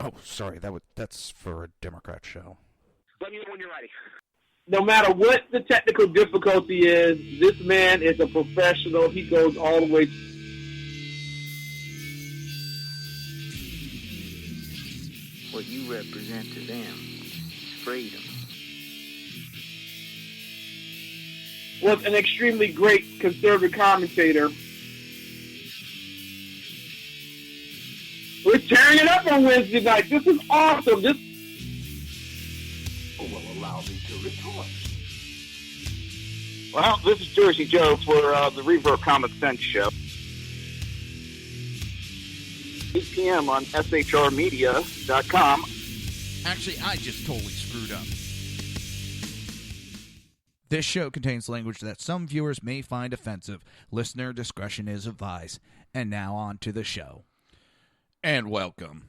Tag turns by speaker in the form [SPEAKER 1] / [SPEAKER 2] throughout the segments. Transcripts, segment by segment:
[SPEAKER 1] Oh, sorry, that's for a Democrat show.
[SPEAKER 2] Let me know when you're ready.
[SPEAKER 3] No matter what the technical difficulty is, this man is a professional. He goes all the way.
[SPEAKER 4] What you represent to them is freedom.
[SPEAKER 3] Was an extremely great conservative commentator. We're tearing it up on Wednesday night. This is awesome. This will allow me to retort.
[SPEAKER 2] Well, this is Jersey Joe for the Reaver of Common Sense show. 8 p.m. on shrmedia.com.
[SPEAKER 1] Actually, I just totally screwed up. This show contains language that some viewers may find offensive. Listener discretion is advised. And now on to the show. And welcome.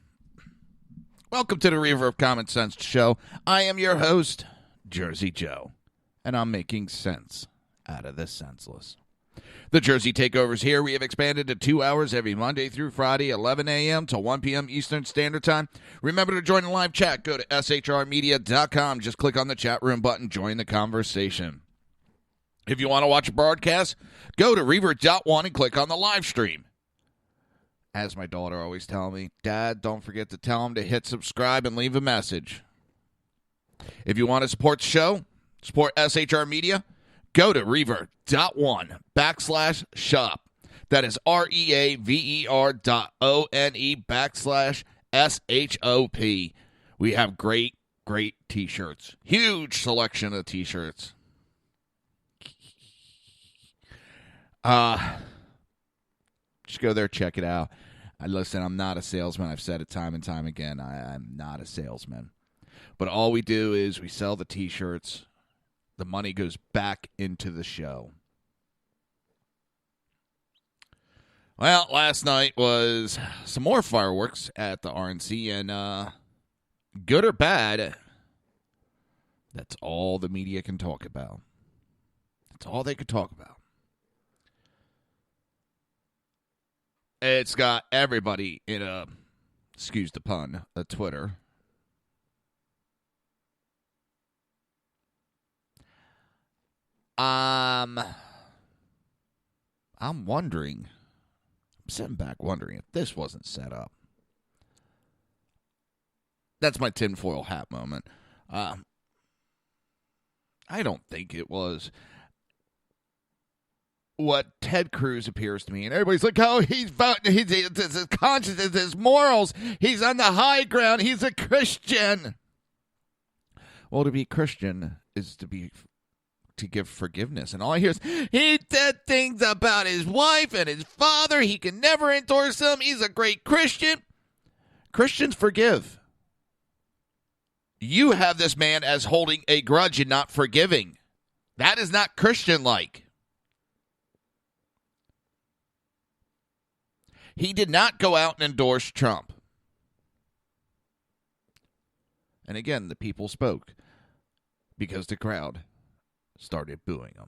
[SPEAKER 1] Welcome to the Reaver of Common Sense show. I am your host, Jersey Joe. And I'm making sense out of the senseless. The Jersey Takeover's here. We have expanded to 2 hours every Monday through Friday, 11 a.m. to 1 p.m. Eastern Standard Time. Remember to join the live chat. Go to shrmedia.com. Just click on the chat room button. Join the conversation. If you want to watch a broadcast, go to Reaver.1 and click on the live stream. As my daughter always tells me, Dad, don't forget to tell him to hit subscribe and leave a message. If you want to support the show, support SHR Media, go to Reaver.1/shop. That is REAVER.ONE/SHOP. We have great t-shirts. Huge selection of t-shirts. Just go there, check it out. Listen, I'm not a salesman. I've said it time and time again. I'm not a salesman. But all we do is we sell the t-shirts. The money goes back into the show. Well, last night was some more fireworks at the RNC, and good or bad, that's all the media can talk about. That's all they could talk about. It's got everybody in a, excuse the pun, a Twitter. I'm wondering, I'm sitting back wondering if this wasn't set up. That's my tinfoil hat moment. I don't think it was. What Ted Cruz appears to me, and everybody's like, oh, he's voting, it's his conscience, it's his morals, he's on the high ground, he's a Christian. Well, to be Christian is to give forgiveness, and all I hear is, he said things about his wife and his father, he can never endorse them, he's a great Christian. Christians forgive. You have this man as holding a grudge and not forgiving. That is not Christian-like. He did not go out and endorse Trump. And again, the people spoke because the crowd started booing him.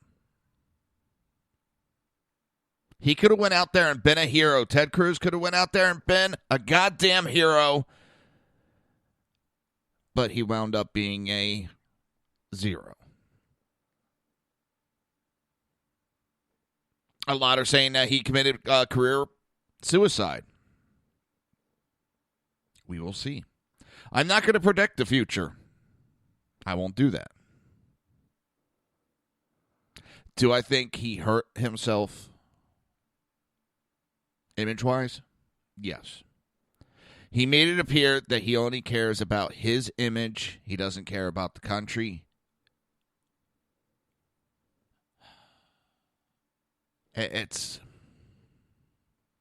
[SPEAKER 1] He could have went out there and been a hero. Ted Cruz could have went out there and been a goddamn hero. But he wound up being a zero. A lot are saying that he committed career suicide. We will see. I'm not going to predict the future. I won't do that. Do I think he hurt himself image-wise? Yes. He made it appear that he only cares about his image. He doesn't care about the country.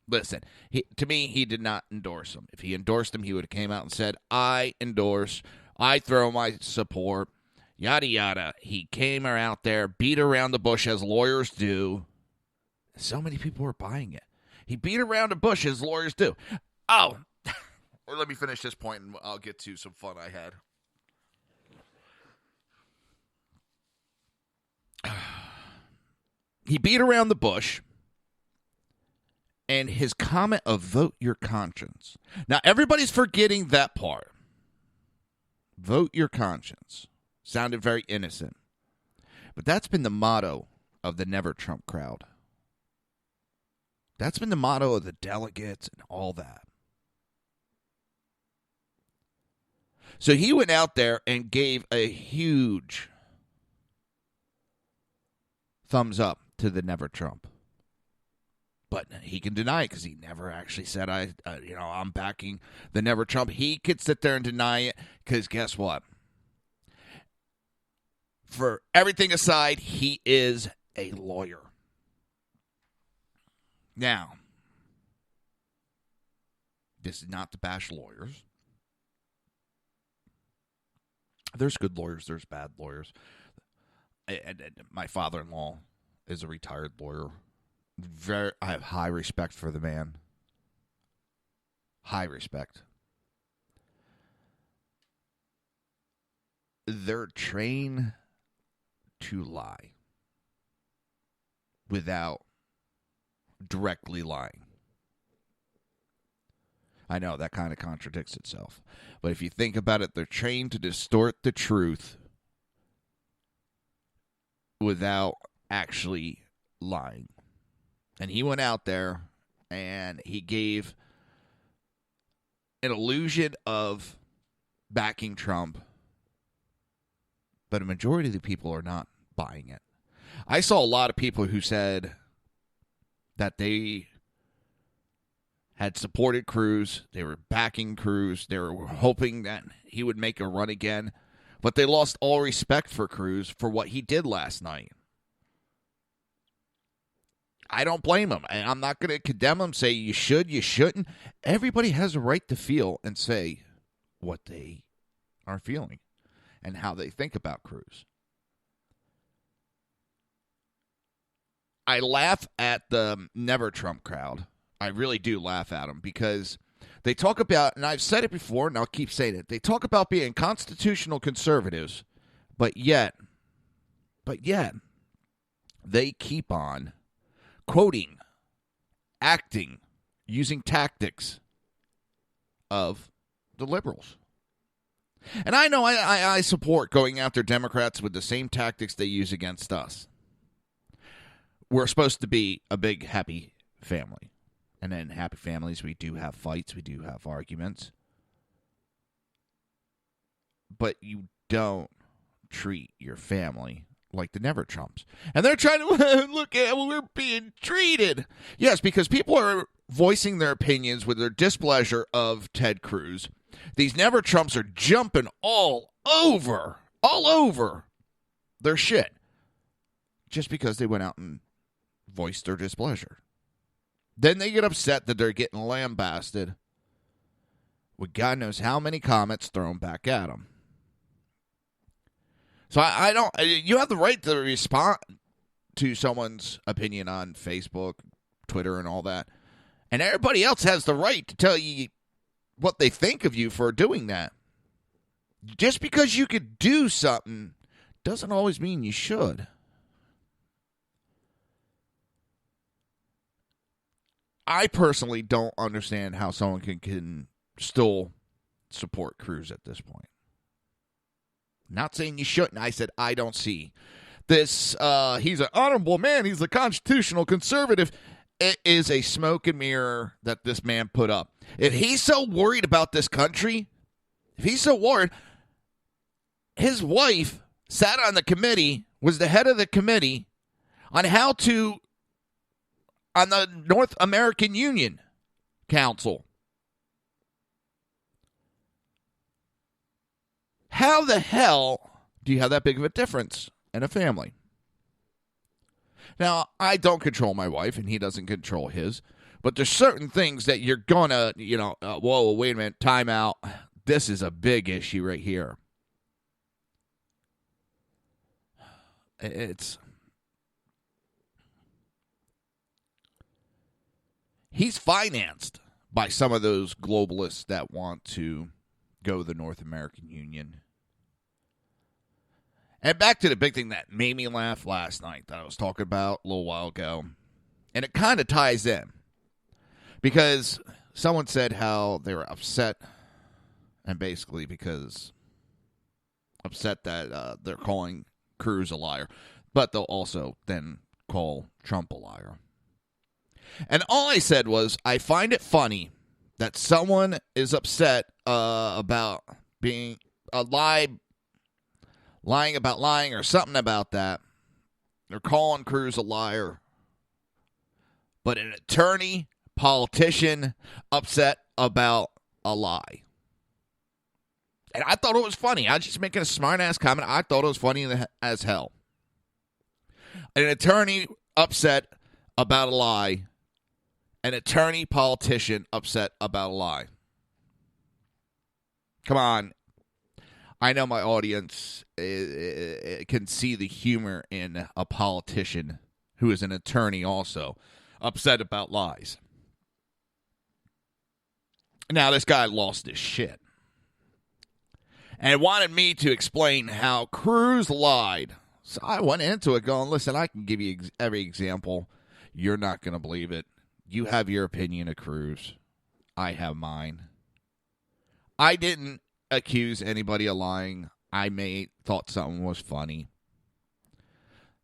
[SPEAKER 1] Listen, to me, he did not endorse him. If he endorsed him, he would have came out and said, I endorse, I throw my support, yada, yada. He came out there, beat around the bush as lawyers do, So many people were buying it. He beat around the bush, as lawyers do. Oh, or let me finish this point and I'll get to some fun I had. He beat around the bush, and his comment of vote your conscience. Now, everybody's forgetting that part. Vote your conscience. Sounded very innocent. But that's been the motto of the Never Trump crowd. That's been the motto of the delegates and all that. So he went out there and gave a huge thumbs up to the Never Trump. But he can deny it because he never actually said, I'm backing the Never Trump. He could sit there and deny it because guess what? For everything aside, he is a lawyer. Now, this is not to bash lawyers. There's good lawyers, there's bad lawyers. And my father-in-law is a retired lawyer. I have high respect for the man. High respect. They're trained to lie without directly lying. I know that kind of contradicts itself. But if you think about it, they're trained to distort the truth without actually lying. And he went out there and he gave an illusion of backing Trump, but a majority of the people are not buying it. I saw a lot of people who said that they had supported Cruz, they were backing Cruz, they were hoping that he would make a run again, but they lost all respect for Cruz for what he did last night. I don't blame him. I'm not going to condemn him, say you should, you shouldn't. Everybody has a right to feel and say what they are feeling and how they think about Cruz. I laugh at the Never Trump crowd. I really do laugh at them because they talk about, and I've said it before and I'll keep saying it, they talk about being constitutional conservatives, but yet, they keep on quoting, acting, using tactics of the liberals. And I know I support going after Democrats with the same tactics they use against us. We're supposed to be a big, happy family. And in happy families, we do have fights, we do have arguments. But you don't treat your family like the Never Trumps. And they're trying to look at how we're being treated. Yes, because people are voicing their opinions with their displeasure of Ted Cruz. These Never Trumps are jumping all over their shit. Just because they went out and voiced their displeasure. Then they get upset that they're getting lambasted with God knows how many comments thrown back at them. So I don't, you have the right to respond to someone's opinion on Facebook, Twitter, and all that. And everybody else has the right to tell you what they think of you for doing that. Just because you could do something doesn't always mean you should. I personally don't understand how someone can still support Cruz at this point. Not saying you shouldn't. I said I don't see this. He's an honorable man. He's a constitutional conservative. It is a smoke and mirror that this man put up. If he's so worried about this country, if he's so worried, his wife sat on the committee, was the head of the committee on how to, on the North American Union Council. How the hell do you have that big of a difference in a family? Now, I don't control my wife, and he doesn't control his. But there's certain things that you're going to, whoa, wait a minute, time out. This is a big issue right here. It's, he's financed by some of those globalists that want to go the North American Union. And back to the big thing that made me laugh last night that I was talking about a little while ago. And it kind of ties in. Because someone said how they were upset. And basically because upset that they're calling Cruz a liar. But they'll also then call Trump a liar. And all I said was, I find it funny that someone is upset about being a lying about lying or something about that. They're calling Cruz a liar. But an attorney, politician, upset about a lie. And I thought it was funny. I was just making a smart-ass comment. I thought it was funny as hell. An attorney upset about a lie. An attorney, politician upset about a lie. Come on. I know my audience can see the humor in a politician who is an attorney also upset about lies. Now, this guy lost his shit and wanted me to explain how Cruz lied. So I went into it going, listen, I can give you every example. You're not going to believe it. You have your opinion of Cruz. I have mine. I didn't accuse anybody of lying. I thought something was funny.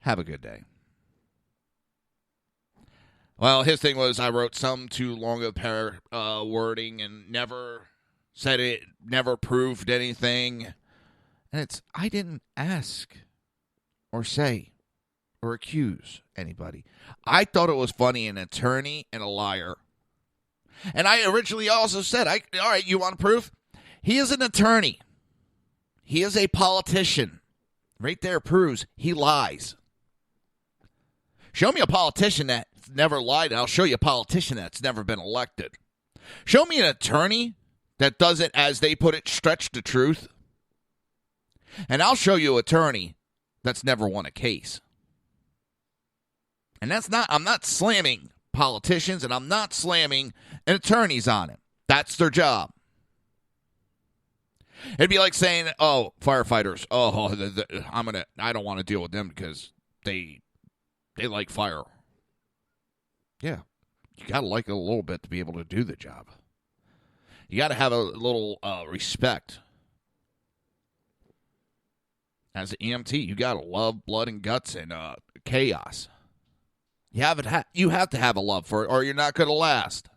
[SPEAKER 1] Have a good day. Well, his thing was I wrote some too long of wording and never said it, never proved anything. And I didn't ask or say or accuse anybody. I thought it was funny, an attorney and a liar. And I originally also said, all right, you want proof? He is an attorney. He is a politician. Right there proves he lies. Show me a politician that's never lied, and I'll show you a politician that's never been elected. Show me an attorney that doesn't, as they put it, stretch the truth. And I'll show you an attorney that's never won a case. And I'm not slamming politicians, and I'm not slamming attorneys on it. That's their job. It'd be like saying, oh, firefighters, I don't want to deal with them because they like fire. Yeah, you got to like it a little bit to be able to do the job. You got to have a little respect. As an EMT, you got to love blood and guts and chaos. You have to have a love for it, or you're not going to last.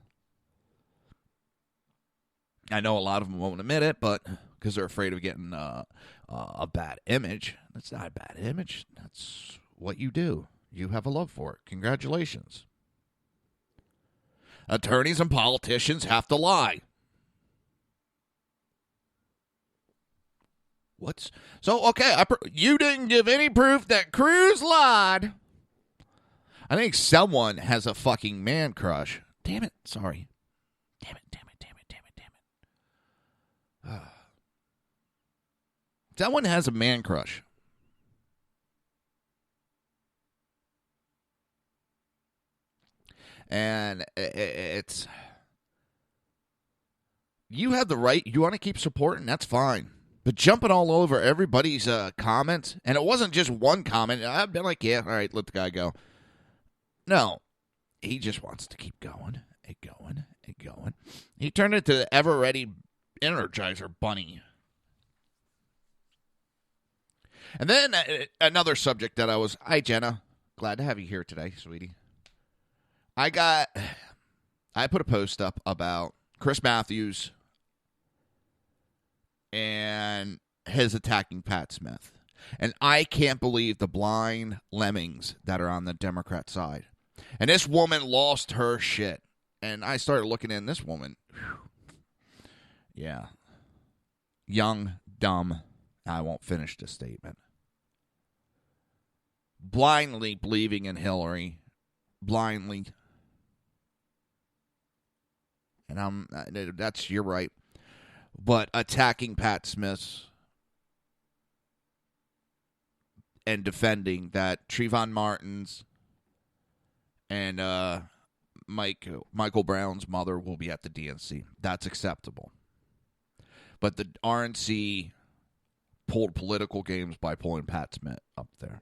[SPEAKER 1] I know a lot of them won't admit it, but because they're afraid of getting a bad image. That's not a bad image. That's what you do. You have a love for it. Congratulations. Attorneys and politicians have to lie. You didn't give any proof that Cruz lied. I think someone has a fucking man crush. Damn it. Sorry. Damn it. Someone has a man crush. And it's... You have the right. You want to keep supporting, that's fine. But jumping all over everybody's comments, and it wasn't just one comment. I've been like, yeah, all right, let the guy go. No, he just wants to keep going and going and going. He turned into the ever-ready Energizer Bunny. And then another subject that hi, Jenna. Glad to have you here today, sweetie. I put a post up about Chris Matthews and his attacking Pat Smith. And I can't believe the blind lemmings that are on the Democrat side. And this woman lost her shit. And I started looking in this woman. Yeah. Young, dumb. I won't finish the statement. Blindly believing in Hillary. Blindly. And you're right. But attacking Pat Smith and defending that Trayvon Martin's and Michael Brown's mother will be at the DNC. That's acceptable. But the RNC pulled political games by pulling Pat Smith up there.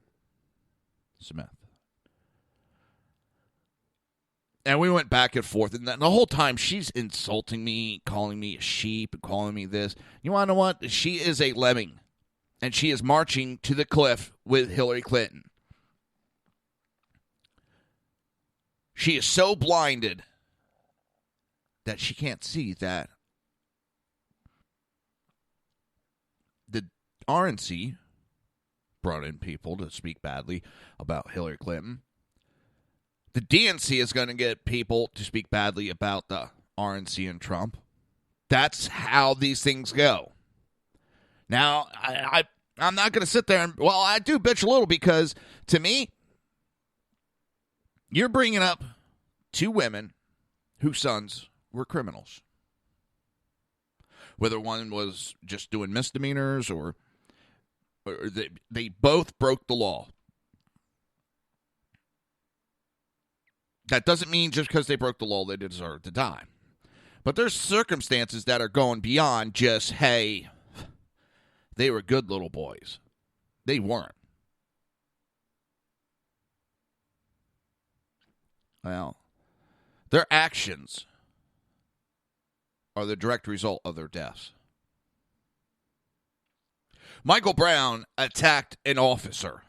[SPEAKER 1] And we went back and forth. And the whole time, she's insulting me, calling me a sheep, calling me this. You want to know what? She is a lemming. And she is marching to the cliff with Hillary Clinton. She is so blinded that she can't see that the RNC brought in people to speak badly about Hillary Clinton. The DNC is going to get people to speak badly about the RNC and Trump. That's how these things go. Now, I'm not going to sit there and, well, I do bitch a little because, to me, you're bringing up two women whose sons were criminals. Whether one was just doing misdemeanors or they both broke the law. That doesn't mean just because they broke the law they deserve to die. But there's circumstances that are going beyond just, hey, they were good little boys. They weren't. Well, their actions are the direct result of their deaths. Michael Brown attacked an officer.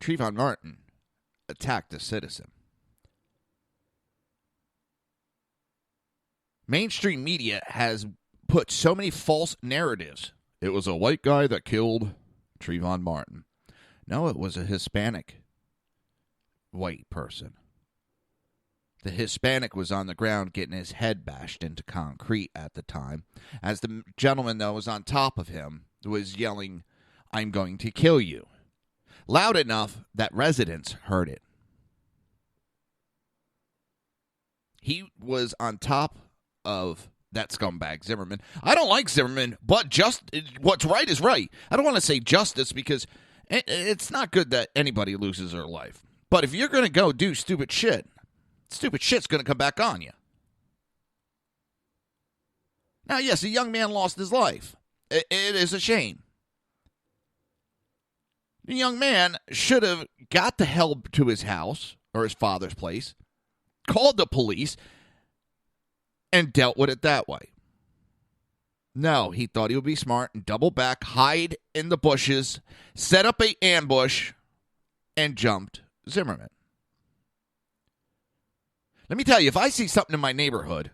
[SPEAKER 1] Trayvon Martin attacked a citizen. Mainstream media has put so many false narratives. It was a white guy that killed Trayvon Martin. No, it was a Hispanic white person. The Hispanic was on the ground getting his head bashed into concrete at the time, as the gentleman that was on top of him was yelling, "I'm going to kill you," loud enough that residents heard it. He was on top of that scumbag, Zimmerman. I don't like Zimmerman, but what's right is right. I don't want to say justice because it's not good that anybody loses their life. But if you're going to go do stupid shit's going to come back on you. Now, yes, a young man lost his life. It is a shame. The young man should have got the hell to his house or his father's place, called the police, and dealt with it that way. No, he thought he would be smart and double back, hide in the bushes, set up an ambush, and jumped Zimmerman. Let me tell you, if I see something in my neighborhood,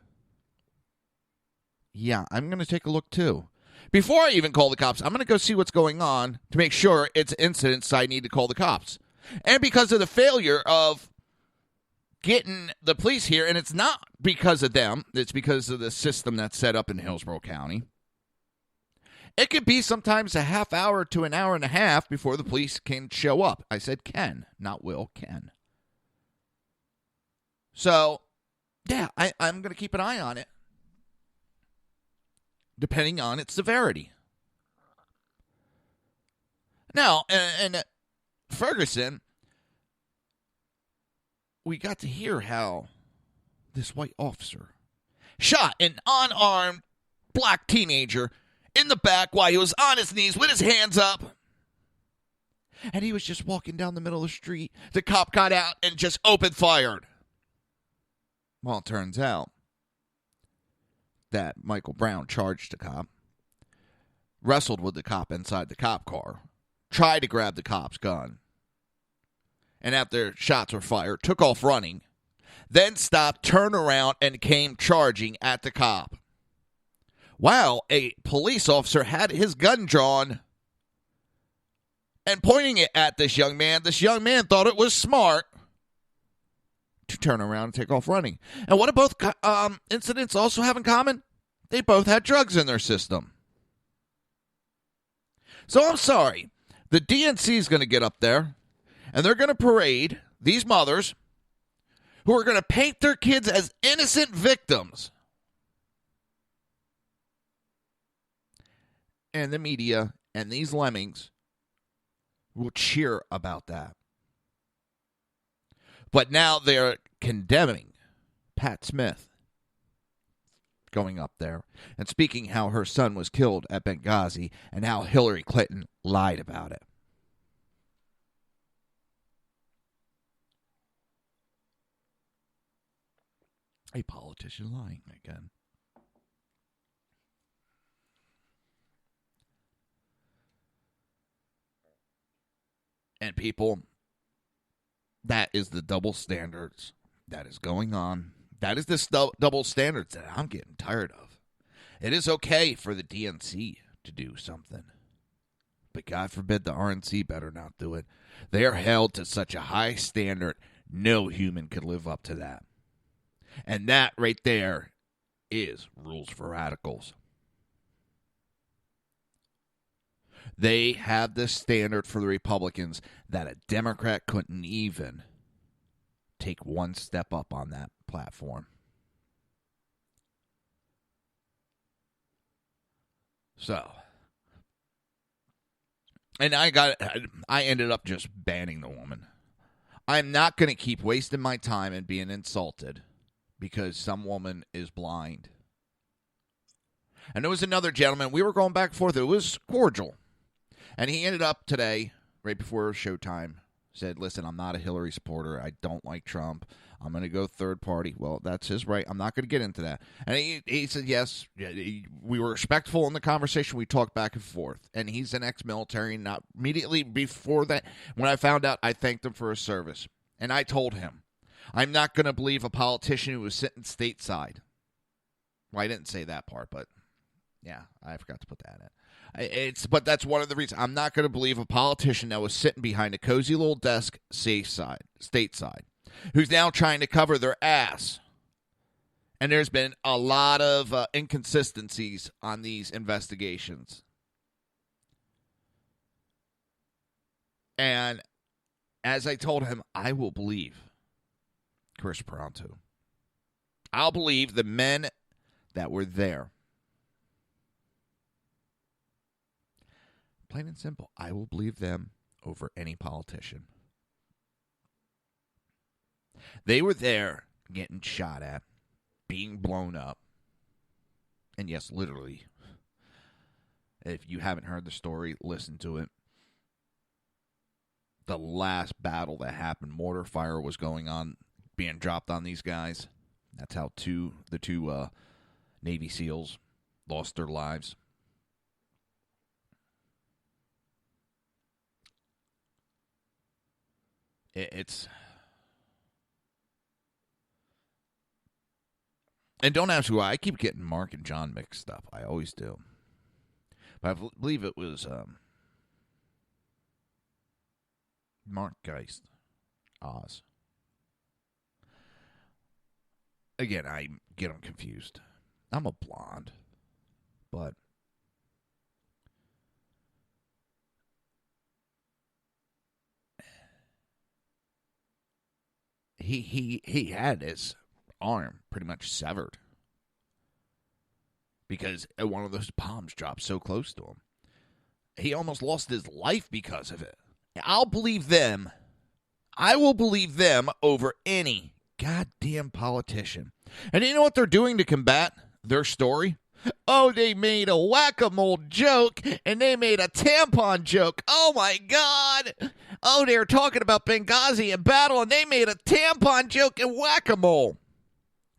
[SPEAKER 1] yeah, I'm going to take a look too. Before I even call the cops, I'm going to go see what's going on to make sure it's incidents I need to call the cops. And because of the failure of getting the police here, and it's not because of them, it's because of the system that's set up in Hillsborough County. It could be sometimes a half hour to an hour and a half before the police can show up. I said can, not will, can. So, yeah, I'm going to keep an eye on it, depending on its severity. Now, in Ferguson, we got to hear how this white officer shot an unarmed black teenager in the back while he was on his knees with his hands up. And he was just walking down the middle of the street. The cop got out and just opened fire. Well, it turns out that Michael Brown charged the cop, wrestled with the cop inside the cop car, tried to grab the cop's gun, and after shots were fired, took off running, then stopped, turned around, and came charging at the cop. While a police officer had his gun drawn and pointing it at this young man thought it was smart to turn around and take off running. And what do both incidents also have in common? They both had drugs in their system. So I'm sorry. The DNC is going to get up there, and they're going to parade these mothers who are going to paint their kids as innocent victims. And the media and these lemmings will cheer about that. But now they're condemning Pat Smith going up there and speaking how her son was killed at Benghazi and how Hillary Clinton lied about it. A politician lying again. And people, that is the double standards that is going on. That is the double standards that I'm getting tired of. It is okay for the DNC to do something. But God forbid the RNC better not do it. They are held to such a high standard, no human could live up to that. And that right there is rules for radicals. They have this standard for the Republicans that a Democrat couldn't even take one step up on that platform. So, and I ended up just banning the woman. I'm not going to keep wasting my time and being insulted because some woman is blind. And there was another gentleman, we were going back and forth, it was cordial. And he ended up today, right before showtime, said, listen, I'm not a Hillary supporter. I don't like Trump. I'm going to go third party. Well, that's his right. I'm not going to get into that. And he said, yes, we were respectful in the conversation. We talked back and forth. And he's an ex-military. Not immediately before that, when I found out, I thanked him for his service. And I told him, I'm not going to believe a politician who was sitting stateside. Well, I didn't say that part, but yeah, I forgot to put that in. But that's one of the reasons. I'm not going to believe a politician that was sitting behind a cozy little desk stateside, who's now trying to cover their ass. And there's been a lot of inconsistencies on these investigations. And as I told him, I will believe Chris Pronto. I'll believe the men that were there. Plain and simple, I will believe them over any politician. They were there getting shot at, being blown up. And yes, literally, if you haven't heard the story, listen to it. The last battle that happened, mortar fire was going on, being dropped on these guys. That's how the two Navy SEALs lost their lives. It's... And don't ask who I keep getting Mark and John mixed up. I always do. But I believe it was Mark Geist, Oz. Again, I get them confused. I'm a blonde, but he had his arm pretty much severed because one of those bombs dropped so close to him. He almost lost his life because of it. I'll believe them. I will believe them over any goddamn politician. And you know what they're doing to combat their story? Oh, they made a whack-a-mole joke, and they made a tampon joke. Oh, my God. Oh, they were talking about Benghazi and battle, and they made a tampon joke and whack-a-mole.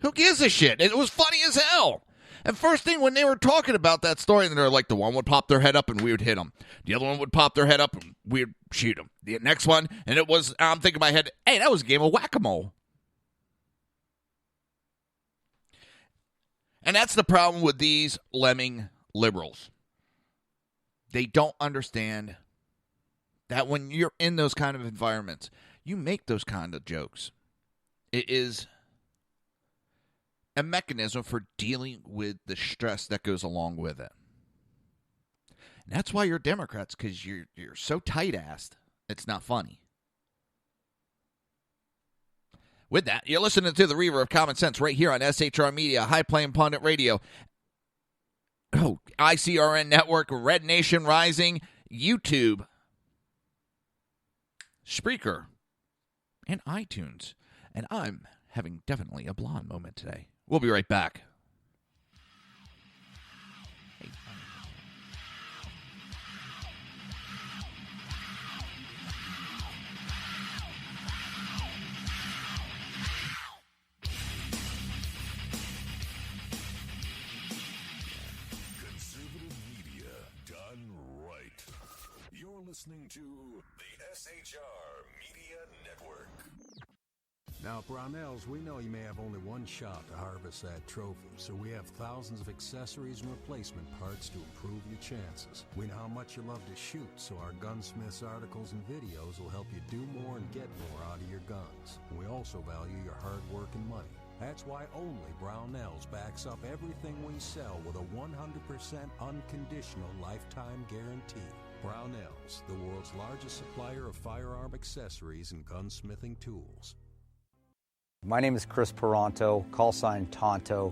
[SPEAKER 1] Who gives a shit? It was funny as hell. And first thing, when they were talking about that story, and they're like, the one would pop their head up and we would hit them. The other one would pop their head up and we would shoot them. The next one, and it was, I'm thinking in my head, hey, that was a game of whack-a-mole. And that's the problem with these lemming liberals. They don't understand that when you're in those kind of environments, you make those kind of jokes. It is a mechanism for dealing with the stress that goes along with it. And that's why you're Democrats, because you're so tight-assed, it's not funny. With that, you're listening to the Reaver of Common Sense right here on SHR Media, High Plain Pundit Radio, ICRN Network, Red Nation Rising, YouTube, Spreaker, and iTunes. And I'm having definitely a blonde moment today. We'll be right back.
[SPEAKER 5] Listening to the SHR Media Network.
[SPEAKER 6] Now, Brownells, we know you may have only one shot to harvest that trophy, so we have thousands of accessories and replacement parts to improve your chances. We know how much you love to shoot, so our gunsmiths articles and videos will help you do more and get more out of your guns. We also value your hard work and money. That's why only Brownells backs up everything we sell with a 100% unconditional lifetime guarantee. Brownells, the world's largest supplier of firearm accessories and gunsmithing tools.
[SPEAKER 7] My name is Chris Peranto, call sign Tonto.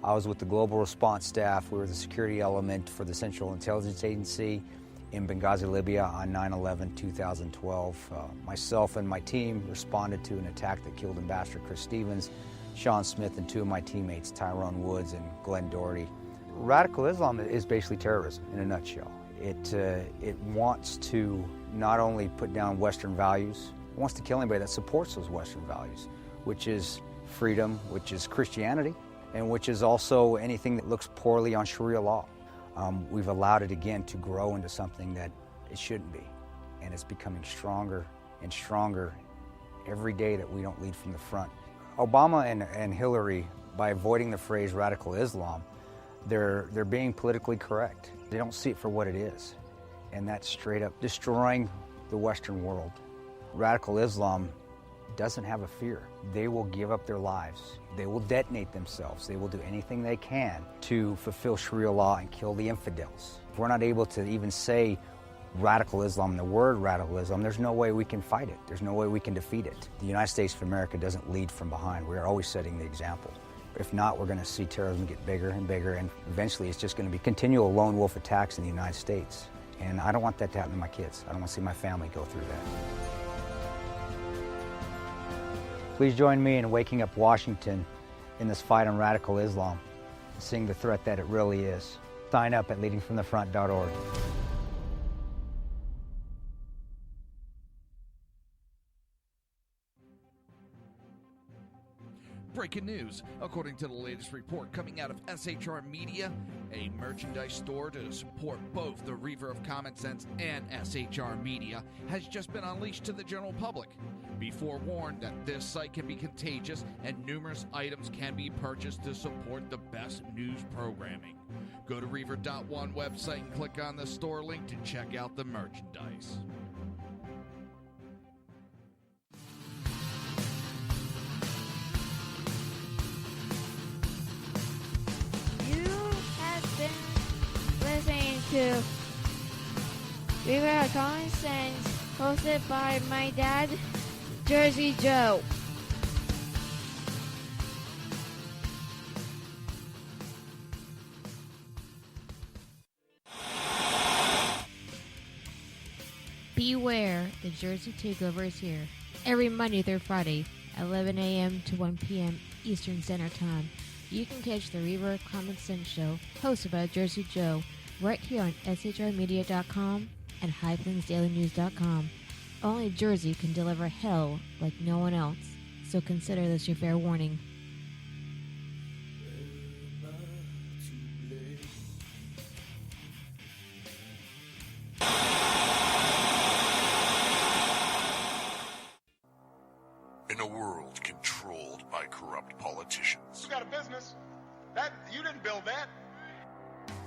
[SPEAKER 7] I was with the Global Response Staff. We were the security element for the Central Intelligence Agency in Benghazi, Libya on 9/11/2012. Myself and my team responded to an attack that killed Ambassador Chris Stevens, Sean Smith, and two of my teammates, Tyrone Woods and Glenn Doherty. Radical Islam is basically terrorism in a nutshell. It wants to not only put down Western values, it wants to kill anybody that supports those Western values, which is freedom, which is Christianity, and which is also anything that looks poorly on Sharia law. We've allowed it again to grow into something that it shouldn't be, and it's becoming stronger and stronger every day that we don't lead from the front. Obama and Hillary, by avoiding the phrase radical Islam, they're being politically correct. They don't see it for what it is, and that's straight up destroying the Western world. Radical Islam doesn't have a fear. They will give up their lives. They will detonate themselves. They will do anything they can to fulfill Sharia law and kill the infidels. If we're not able to even say radical Islam, the word radical Islam, there's no way we can fight it. There's no way we can defeat it. The United States of America doesn't lead from behind. We are always setting the example. If not, we're going to see terrorism get bigger and bigger, and eventually it's just going to be continual lone wolf attacks in the United States. And I don't want that to happen to my kids. I don't want to see my family go through that. Please join me in waking up Washington in this fight on radical Islam, seeing the threat that it really is. Sign up at leadingfromthefront.org.
[SPEAKER 1] Breaking news. According to the latest report coming out of SHR Media, a merchandise store to support both the Reaver of Common Sense and SHR Media has just been unleashed to the general public. Be forewarned that this site can be contagious and numerous items can be purchased to support the best news programming. Go to Reaver.one website and click on the store link to check out the merchandise.
[SPEAKER 8] Listening to Reaver of Common Sense, hosted by my dad, Jersey Joe. Beware, the Jersey Takeover is here. Every Monday through Friday, 11 a.m. to 1 p.m. Eastern Standard Time. You can catch the Reaver of Common Sense show, hosted by Jersey Joe, right here on shrmedia.com and highplainsdailynews.com. Only Jersey can deliver hell like no one else, so consider this your fair warning.
[SPEAKER 5] In a world controlled by corrupt politicians,
[SPEAKER 9] You got a business. You didn't build that.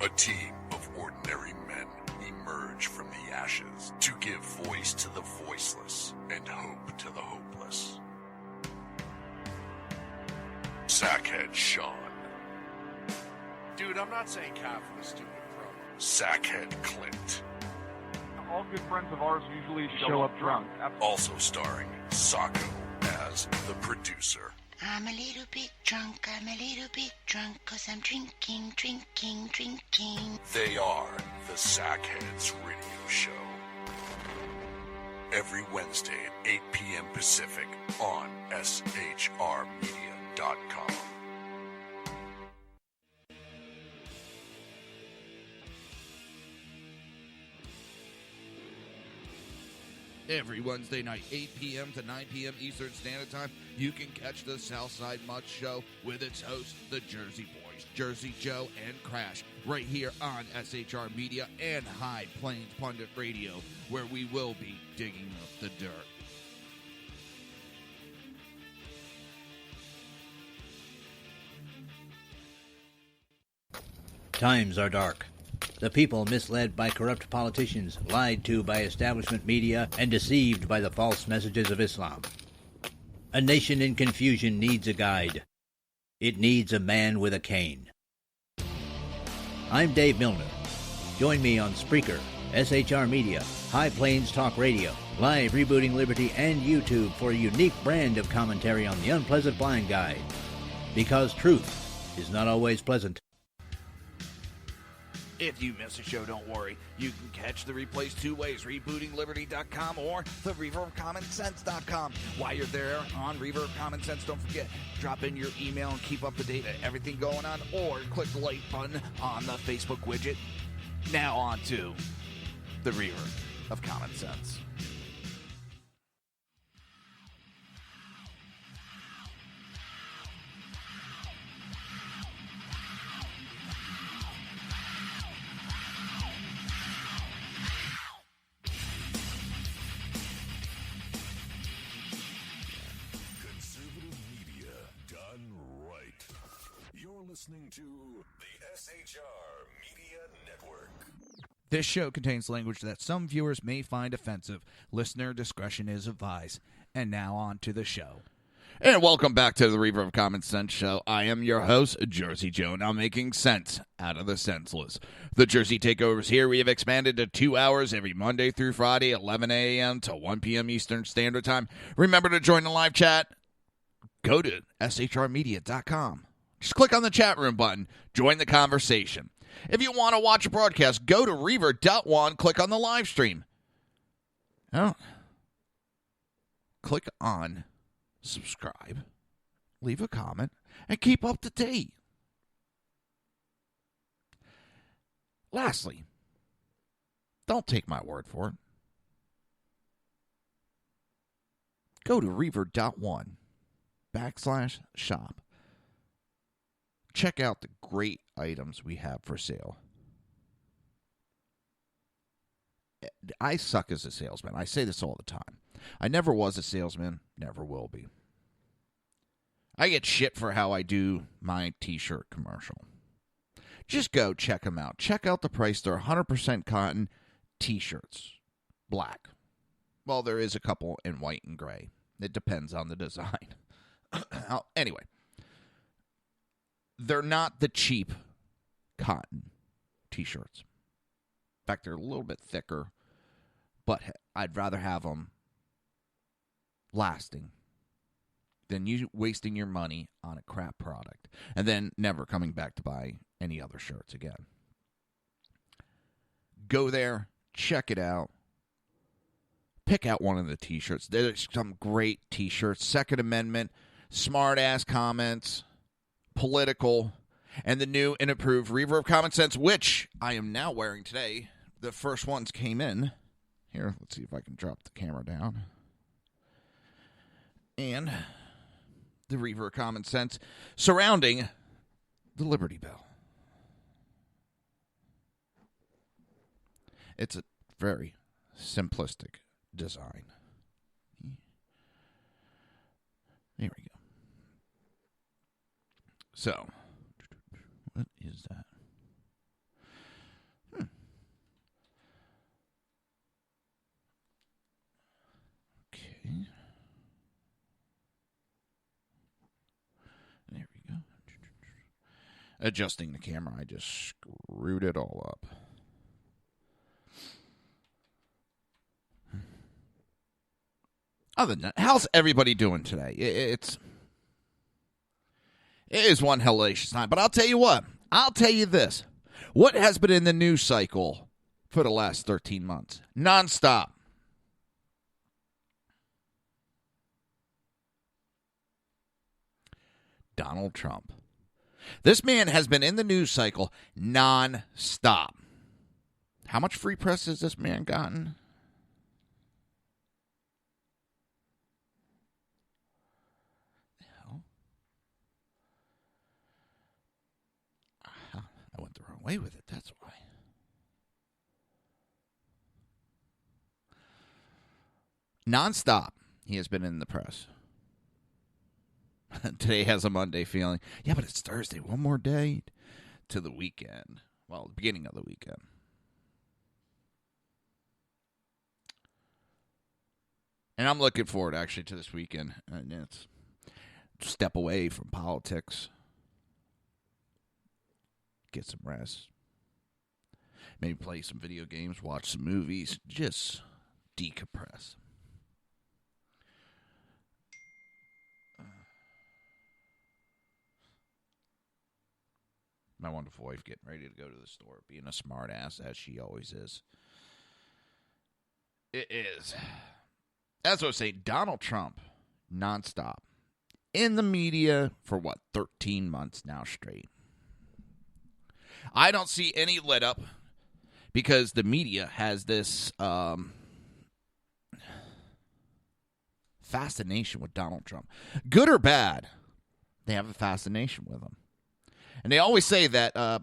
[SPEAKER 5] a team of ordinary men emerge from the ashes to give voice to the voiceless and hope to the hopeless. Sackhead Sean.
[SPEAKER 9] Dude, I'm not saying calf for the stupid pro.
[SPEAKER 5] Sackhead Clint.
[SPEAKER 2] All good friends of ours usually show up drunk.
[SPEAKER 5] Also starring Sacco as the producer.
[SPEAKER 10] I'm a little bit drunk, 'cause I'm drinking.
[SPEAKER 5] They are the Sackheads Radio Show. every Wednesday at 8 p.m. Pacific on shrmedia.com.
[SPEAKER 1] Every Wednesday night, 8 p.m. to 9 p.m. Eastern Standard Time, you can catch the Southside Mutt Show with its hosts, the Jersey Boys, Jersey Joe and Crash, right here on SHR Media and High Plains Pundit Radio, where we will be digging up the dirt.
[SPEAKER 11] Times are dark. The people misled by corrupt politicians, lied to by establishment media, and deceived by the false messages of Islam. A nation in confusion needs a guide. It needs a man with a cane. I'm Dave Milner. Join me on Spreaker, SHR Media, High Plains Talk Radio, Live Rebooting Liberty, and YouTube for a unique brand of commentary on the unpleasant blind guide. Because truth is not always pleasant.
[SPEAKER 1] If you miss a show, don't worry. You can catch the replays two ways, rebootingliberty.com or the Reaver of Common Sense.com. While you're there on Reaver of Common Sense, don't forget, drop in your email and keep up to date with everything going on, or click the like button on the Facebook widget. Now on to the Reaver of Common Sense.
[SPEAKER 5] Listening to the SHR Media Network.
[SPEAKER 1] This show contains language that some viewers may find offensive. Listener discretion is advised. And now on to the show. And welcome back to the Reaver of Common Sense show. I am your host, Jersey Joe, now making sense out of the senseless. The Jersey Takeovers here. We have expanded to 2 hours every Monday through Friday, 11 a.m. to 1 p.m. Eastern Standard Time. Remember to join the live chat. Go to shrmedia.com. Just click on the chat room button. Join the conversation. If you want to watch a broadcast, go to Reaver.one, click on the live stream. Oh. Click on subscribe, leave a comment, and keep up to date. Lastly, don't take my word for it. Go to Reaver.one/shop. Check out the great items we have for sale. I suck as a salesman. I say this all the time. I never was a salesman, never will be. I get shit for how I do my t-shirt commercial. Just go check them out. Check out the price. They're 100% cotton t-shirts. Black. Well, there is a couple in white and gray. It depends on the design. Anyway. They're not the cheap cotton t-shirts. In fact, they're a little bit thicker, but I'd rather have them lasting than you wasting your money on a crap product and then never coming back to buy any other shirts again. Go there, check it out. Pick out one of the t-shirts. There's some great t-shirts. Second Amendment, smart-ass comments, political, and the new and improved Reaver of Common Sense, which I am now wearing today. The first ones came in. Here, let's see if I can drop the camera down. And the Reaver of Common Sense surrounding the Liberty Bell. It's a very simplistic design. There we go. So, what is that? Okay. There we go. Adjusting the camera, I just screwed it all up. Other than that, how's everybody doing today? It is one hellacious time. But I'll tell you what. I'll tell you this. What has been in the news cycle for the last 13 months? Nonstop. Donald Trump. This man has been in the news cycle non-stop. How much free press has this man gotten? I went the wrong way with it, that's why. Non-stop, he has been in the press. Today has a Monday feeling. Yeah, but it's Thursday. One more day to the weekend. Well, the beginning of the weekend. And I'm looking forward, actually, to this weekend. And it's a step away from politics. Get some rest. Maybe play some video games, watch some movies. Just decompress. My wonderful wife getting ready to go to the store, being a smart ass, as she always is. It is. That's what I say. Donald Trump, nonstop. In the media for, 13 months now straight. I don't see any let up because the media has this fascination with Donald Trump. Good or bad, they have a fascination with him. And they always say that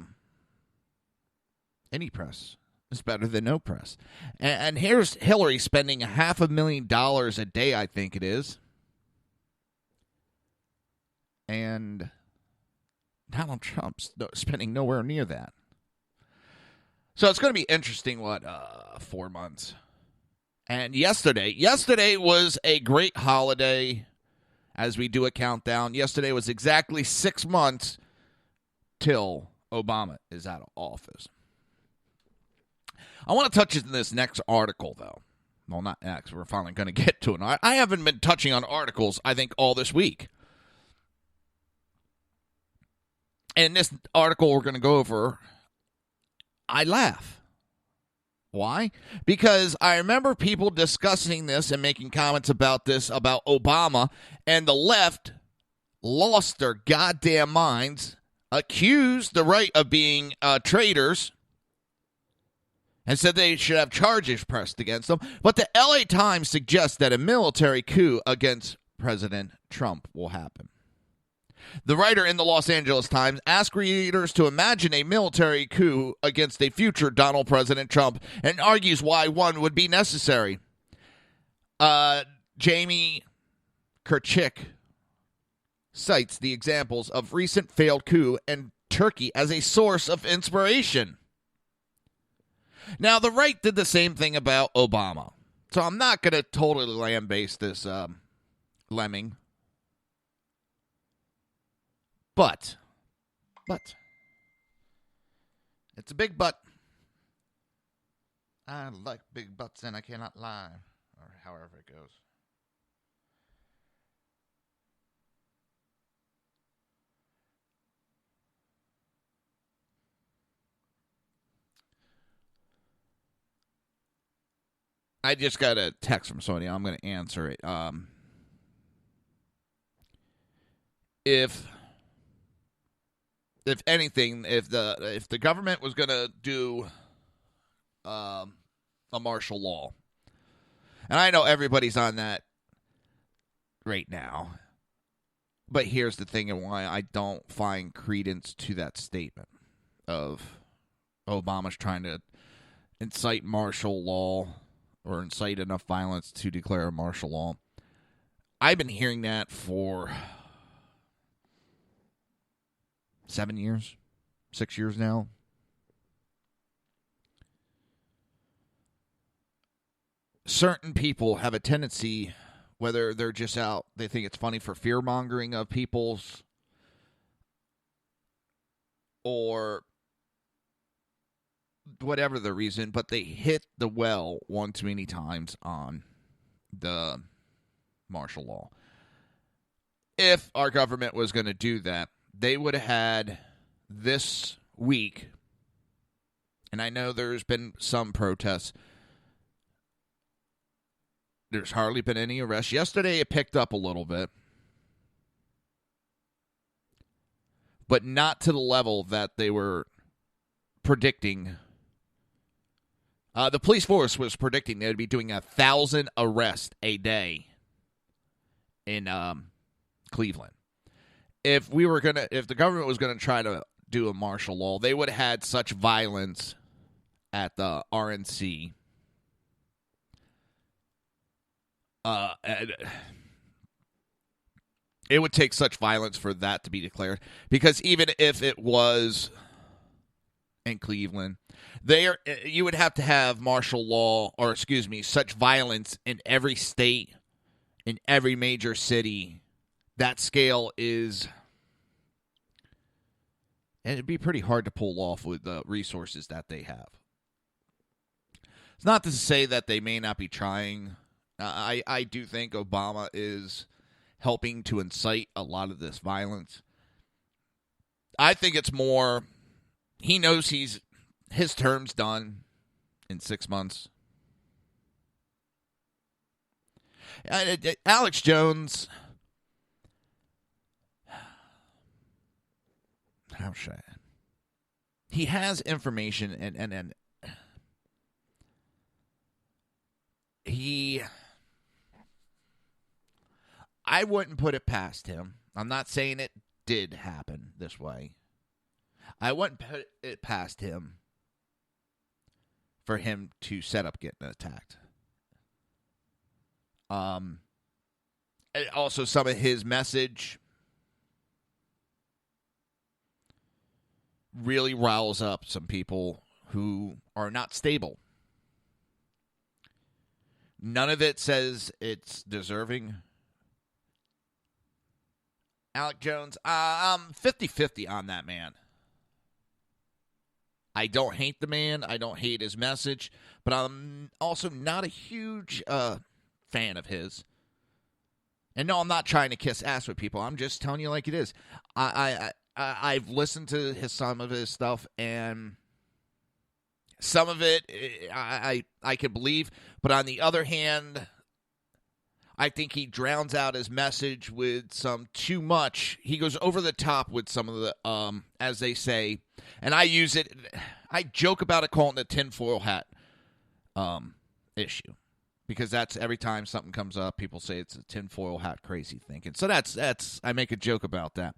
[SPEAKER 1] any press is better than no press. And here's Hillary spending $500,000 a day, I think it is. And Donald Trump's spending nowhere near that. So it's going to be interesting, 4 months. And yesterday was a great holiday as we do a countdown. Yesterday was exactly 6 months till Obama is out of office. I want to touch on this next article, though. Well, not next. We're finally going to get to it. I haven't been touching on articles, I think, all this week. And this article we're going to go over, I laugh. Why? Because I remember people discussing this and making comments about this, about Obama, and the left lost their goddamn minds, accused the right of being traitors, and said they should have charges pressed against them. But the LA Times suggests that a military coup against President Trump will happen. The writer in the Los Angeles Times asked readers to imagine a military coup against a future Donald President Trump and argues why one would be necessary. Jamie Kirchick cites the examples of recent failed coup and Turkey as a source of inspiration. Now, the right did the same thing about Obama. So I'm not going to totally lambaste this lemming. But, it's a big but. I like big butts and I cannot lie. Or however it goes. I just got a text from Sonia. I'm going to answer it. If anything, if the government was going to do a martial law, and I know everybody's on that right now, but here's the thing and why I don't find credence to that statement of Obama's trying to incite martial law or incite enough violence to declare a martial law. I've been hearing that for 7 years, 6 years now. Certain people have a tendency, whether they're just out, they think it's funny for fear-mongering of people's, or whatever the reason, but they hit the well one too many times on the martial law. If our government was going to do that, they would have had this week, and I know there's been some protests. There's hardly been any arrests. Yesterday it picked up a little bit. but not to the level that they were predicting. The police force was predicting they'd be doing 1,000 arrests a day in Cleveland. If the government was gonna try to do a martial law, they would have had such violence at the RNC. It would take such violence for that to be declared, because even if it was in Cleveland, you would have to have martial law, such violence in every state, in every major city. That scale is, and it'd be pretty hard to pull off with the resources that they have. It's not to say that they may not be trying. I do think Obama is helping to incite a lot of this violence. I think it's more, he knows his term's done in 6 months. Alex Jones, how should I? He has information and I wouldn't put it past him. I'm not saying it did happen this way. I wouldn't put it past him for him to set up getting attacked. Also, some of his message really riles up some people who are not stable. None of it says it's deserving. Alex Jones, I'm 50-50 on that man. I don't hate the man. I don't hate his message. But I'm also not a huge fan of his. And no, I'm not trying to kiss ass with people. I'm just telling you like it is. I've listened to some of his stuff, and some of it I can believe. But on the other hand, I think he drowns out his message with some too much. He goes over the top with some of the, as they say, and I use it. I joke about it, calling it the tinfoil hat issue, because that's every time something comes up, people say it's a tinfoil hat crazy thinking. So that's I make a joke about that.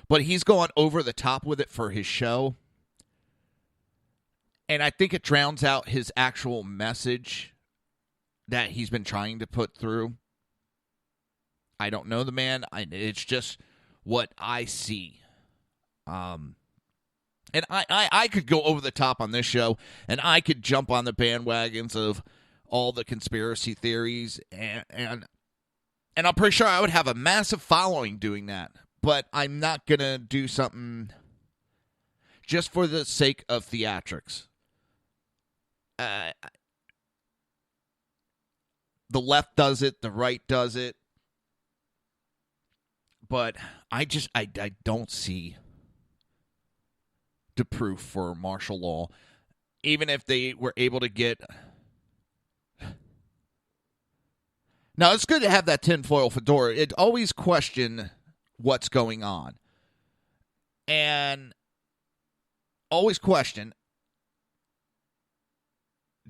[SPEAKER 1] But he's going over the top with it for his show, and I think it drowns out his actual message that he's been trying to put through. I don't know the man. It's just what I see. And I could go over the top on this show, and I could jump on the bandwagons of all the conspiracy theories, and I'm pretty sure I would have a massive following doing that. But I'm not going to do something just for the sake of theatrics. The left does it. The right does it. But I don't see the proof for martial law. Even if they were able to get... Now, it's good to have that tinfoil fedora. It always question what's going on. And always question.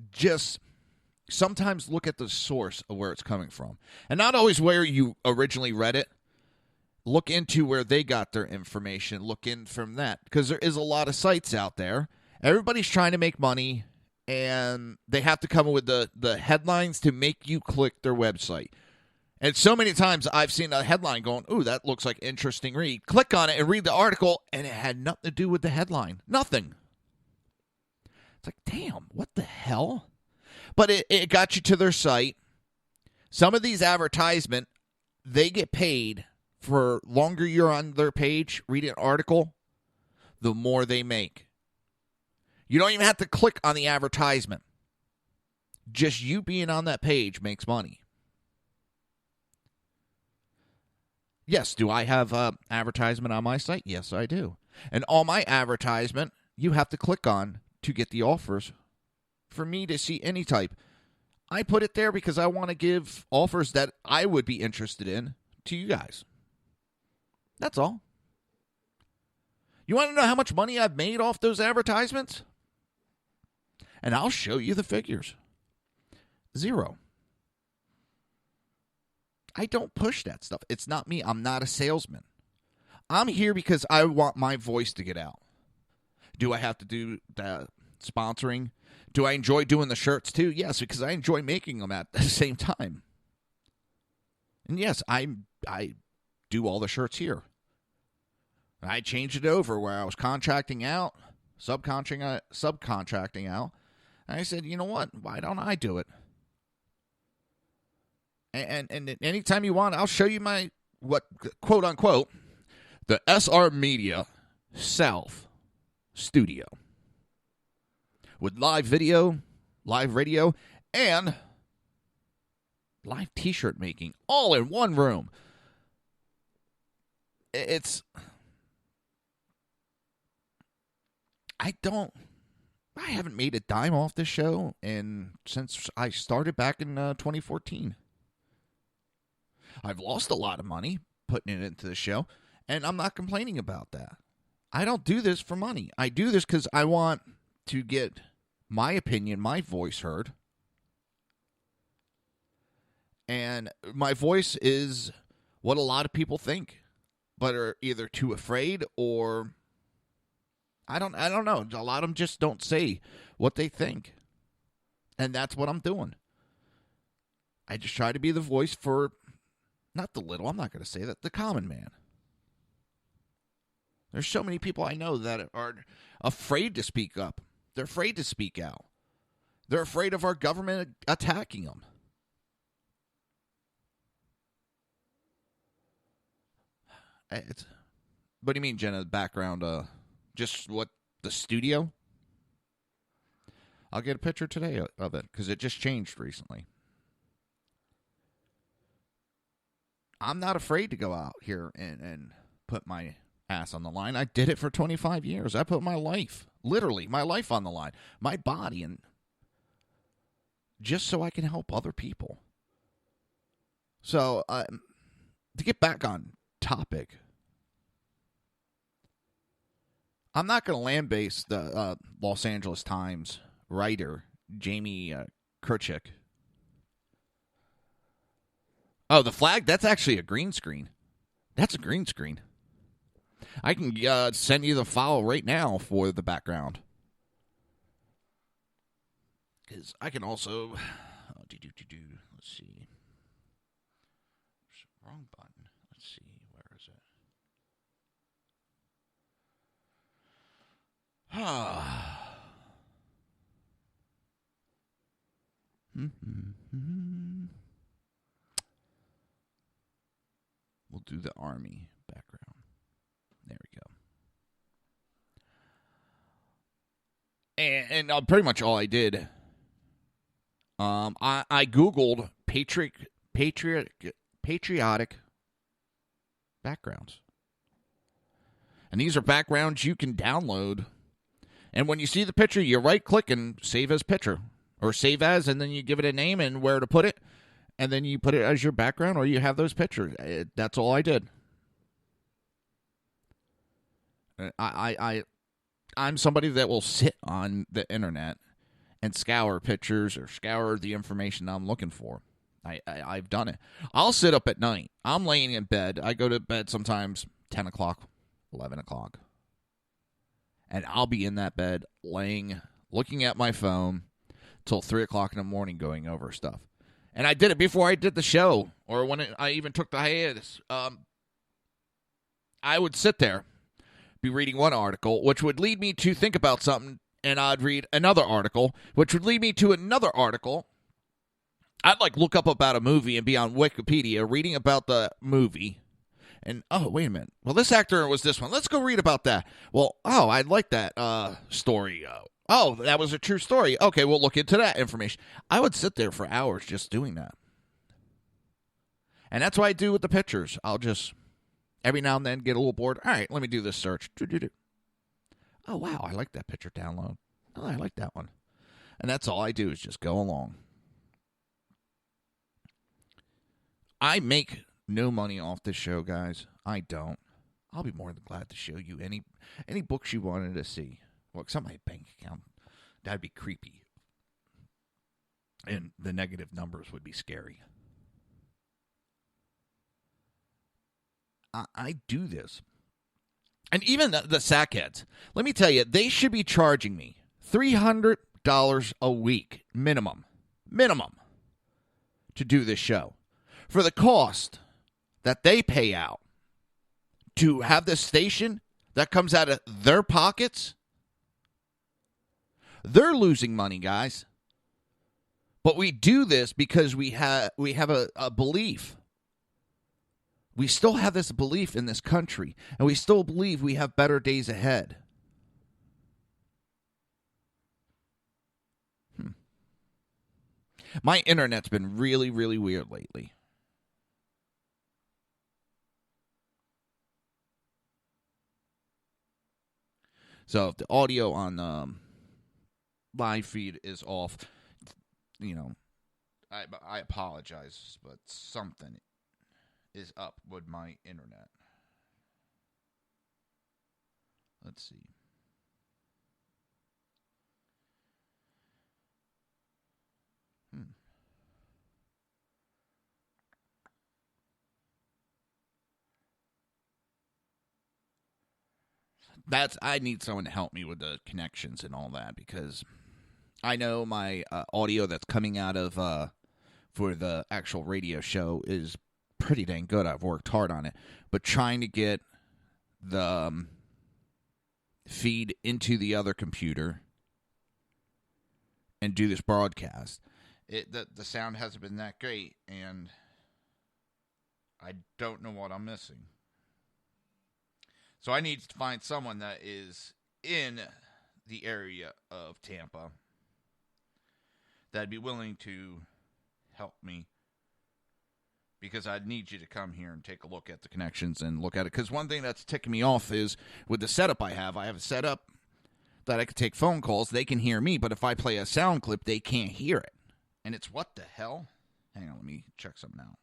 [SPEAKER 1] Just sometimes look at the source of where it's coming from. And not always where you originally read it. Look into where they got their information. Look in from that. Because there is a lot of sites out there. Everybody's trying to make money. And they have to come up with the headlines to make you click their website. And so many times I've seen a headline going, ooh, that looks like interesting read. Click on it and read the article. And it had nothing to do with the headline. Nothing. It's like, damn, what the hell? But it got you to their site. Some of these advertisements, they get paid. For longer you're on their page, reading an article, the more they make. You don't even have to click on the advertisement. Just you being on that page makes money. Yes, do I have advertisement on my site? Yes, I do. And all my advertisement, you have to click on to get the offers for me to see any type. I put it there because I want to give offers that I would be interested in to you guys. That's all. You want to know how much money I've made off those advertisements? And I'll show you the figures. 0. I don't push that stuff. It's not me. I'm not a salesman. I'm here because I want my voice to get out. Do I have to do the sponsoring? Do I enjoy doing the shirts too? Yes, because I enjoy making them at the same time. And yes, I do all the shirts here. I changed it over where I was contracting out, subcontracting out. And I said, you know what? Why don't I do it? And anytime you want, I'll show you my, what, quote unquote, the SR Media South studio. With live video, live radio, and live t-shirt making all in one room. I haven't made a dime off this show since I started back in 2014. I've lost a lot of money putting it into the show, and I'm not complaining about that. I don't do this for money. I do this because I want to get my opinion, my voice heard. And my voice is what a lot of people think, but are either too afraid or I don't know. A lot of them just don't say what they think. And that's what I'm doing. I just try to be the voice for, not the little, I'm not going to say that, the common man. There's so many people I know that are afraid to speak up. They're afraid to speak out. They're afraid of our government attacking them. What do you mean, Jenna? The background, just what, the studio? I'll get a picture today of it because it just changed recently. I'm not afraid to go out here and put my ass on the line. I did it for 25 years. I put my life, literally my life on the line, my body, and just so I can help other people. So, to get back on topic, I'm not going to land-base the Los Angeles Times writer, Jamie Kirchick. Oh, the flag? That's actually a green screen. That's a green screen. I can send you the file right now for the background. Because I can also... Let's see. Wrong button. Let's see. Where is it? We'll do the Army background. There we go. And pretty much all I did, I Googled patriotic backgrounds. And these are backgrounds you can download. And when you see the picture, you right-click and save as picture. Or save as, and then you give it a name and where to put it. And then you put it as your background, or you have those pictures. That's all I did. I'm somebody that will sit on the internet and scour pictures or scour the information I'm looking for. I've done it. I'll sit up at night. I'm laying in bed. I go to bed sometimes 10 o'clock, 11 o'clock. And I'll be in that bed laying, looking at my phone till 3 o'clock in the morning going over stuff. And I did it before I did the show, or when I even took the hiatus. I would sit there, be reading one article, which would lead me to think about something, and I'd read another article, which would lead me to another article. I'd look up about a movie and be on Wikipedia reading about the movie. And, oh, wait a minute. Well, this actor was this one. Let's go read about that. Well, oh, I like that story. Oh, that was a true story. Okay, we'll look into that information. I would sit there for hours just doing that. And that's what I do with the pictures. I'll just, every now and then, get a little bored. All right, let me do this search. Oh, wow, I like that picture download. Oh, I like that one. And that's all I do is just go along. I make no money off this show, guys. I don't. I'll be more than glad to show you any books you wanted to see. Well, except my bank account. That'd be creepy. And the negative numbers would be scary. I do this. And even the sackheads, let me tell you, they should be charging me $300 a week minimum to do this show. For the cost that they pay out to have this station that comes out of their pockets, they're losing money, guys. But we do this because we have a belief. We still have this belief in this country, and we still believe we have better days ahead. My internet's been really, really weird lately. So if the audio on live feed is off, I apologize, but something is up with my internet. Let's see. I need someone to help me with the connections and all that, because I know my audio that's coming out of for the actual radio show is pretty dang good. I've worked hard on it. But trying to get the feed into the other computer and do this broadcast, the sound hasn't been that great, and I don't know what I'm missing. So I need to find someone that is in the area of Tampa that'd be willing to help me, because I'd need you to come here and take a look at the connections and look at it. Because one thing that's ticking me off is with the setup I have a setup that I could take phone calls. They can hear me, but if I play a sound clip, they can't hear it. And it's what the hell? Hang on, let me check something out.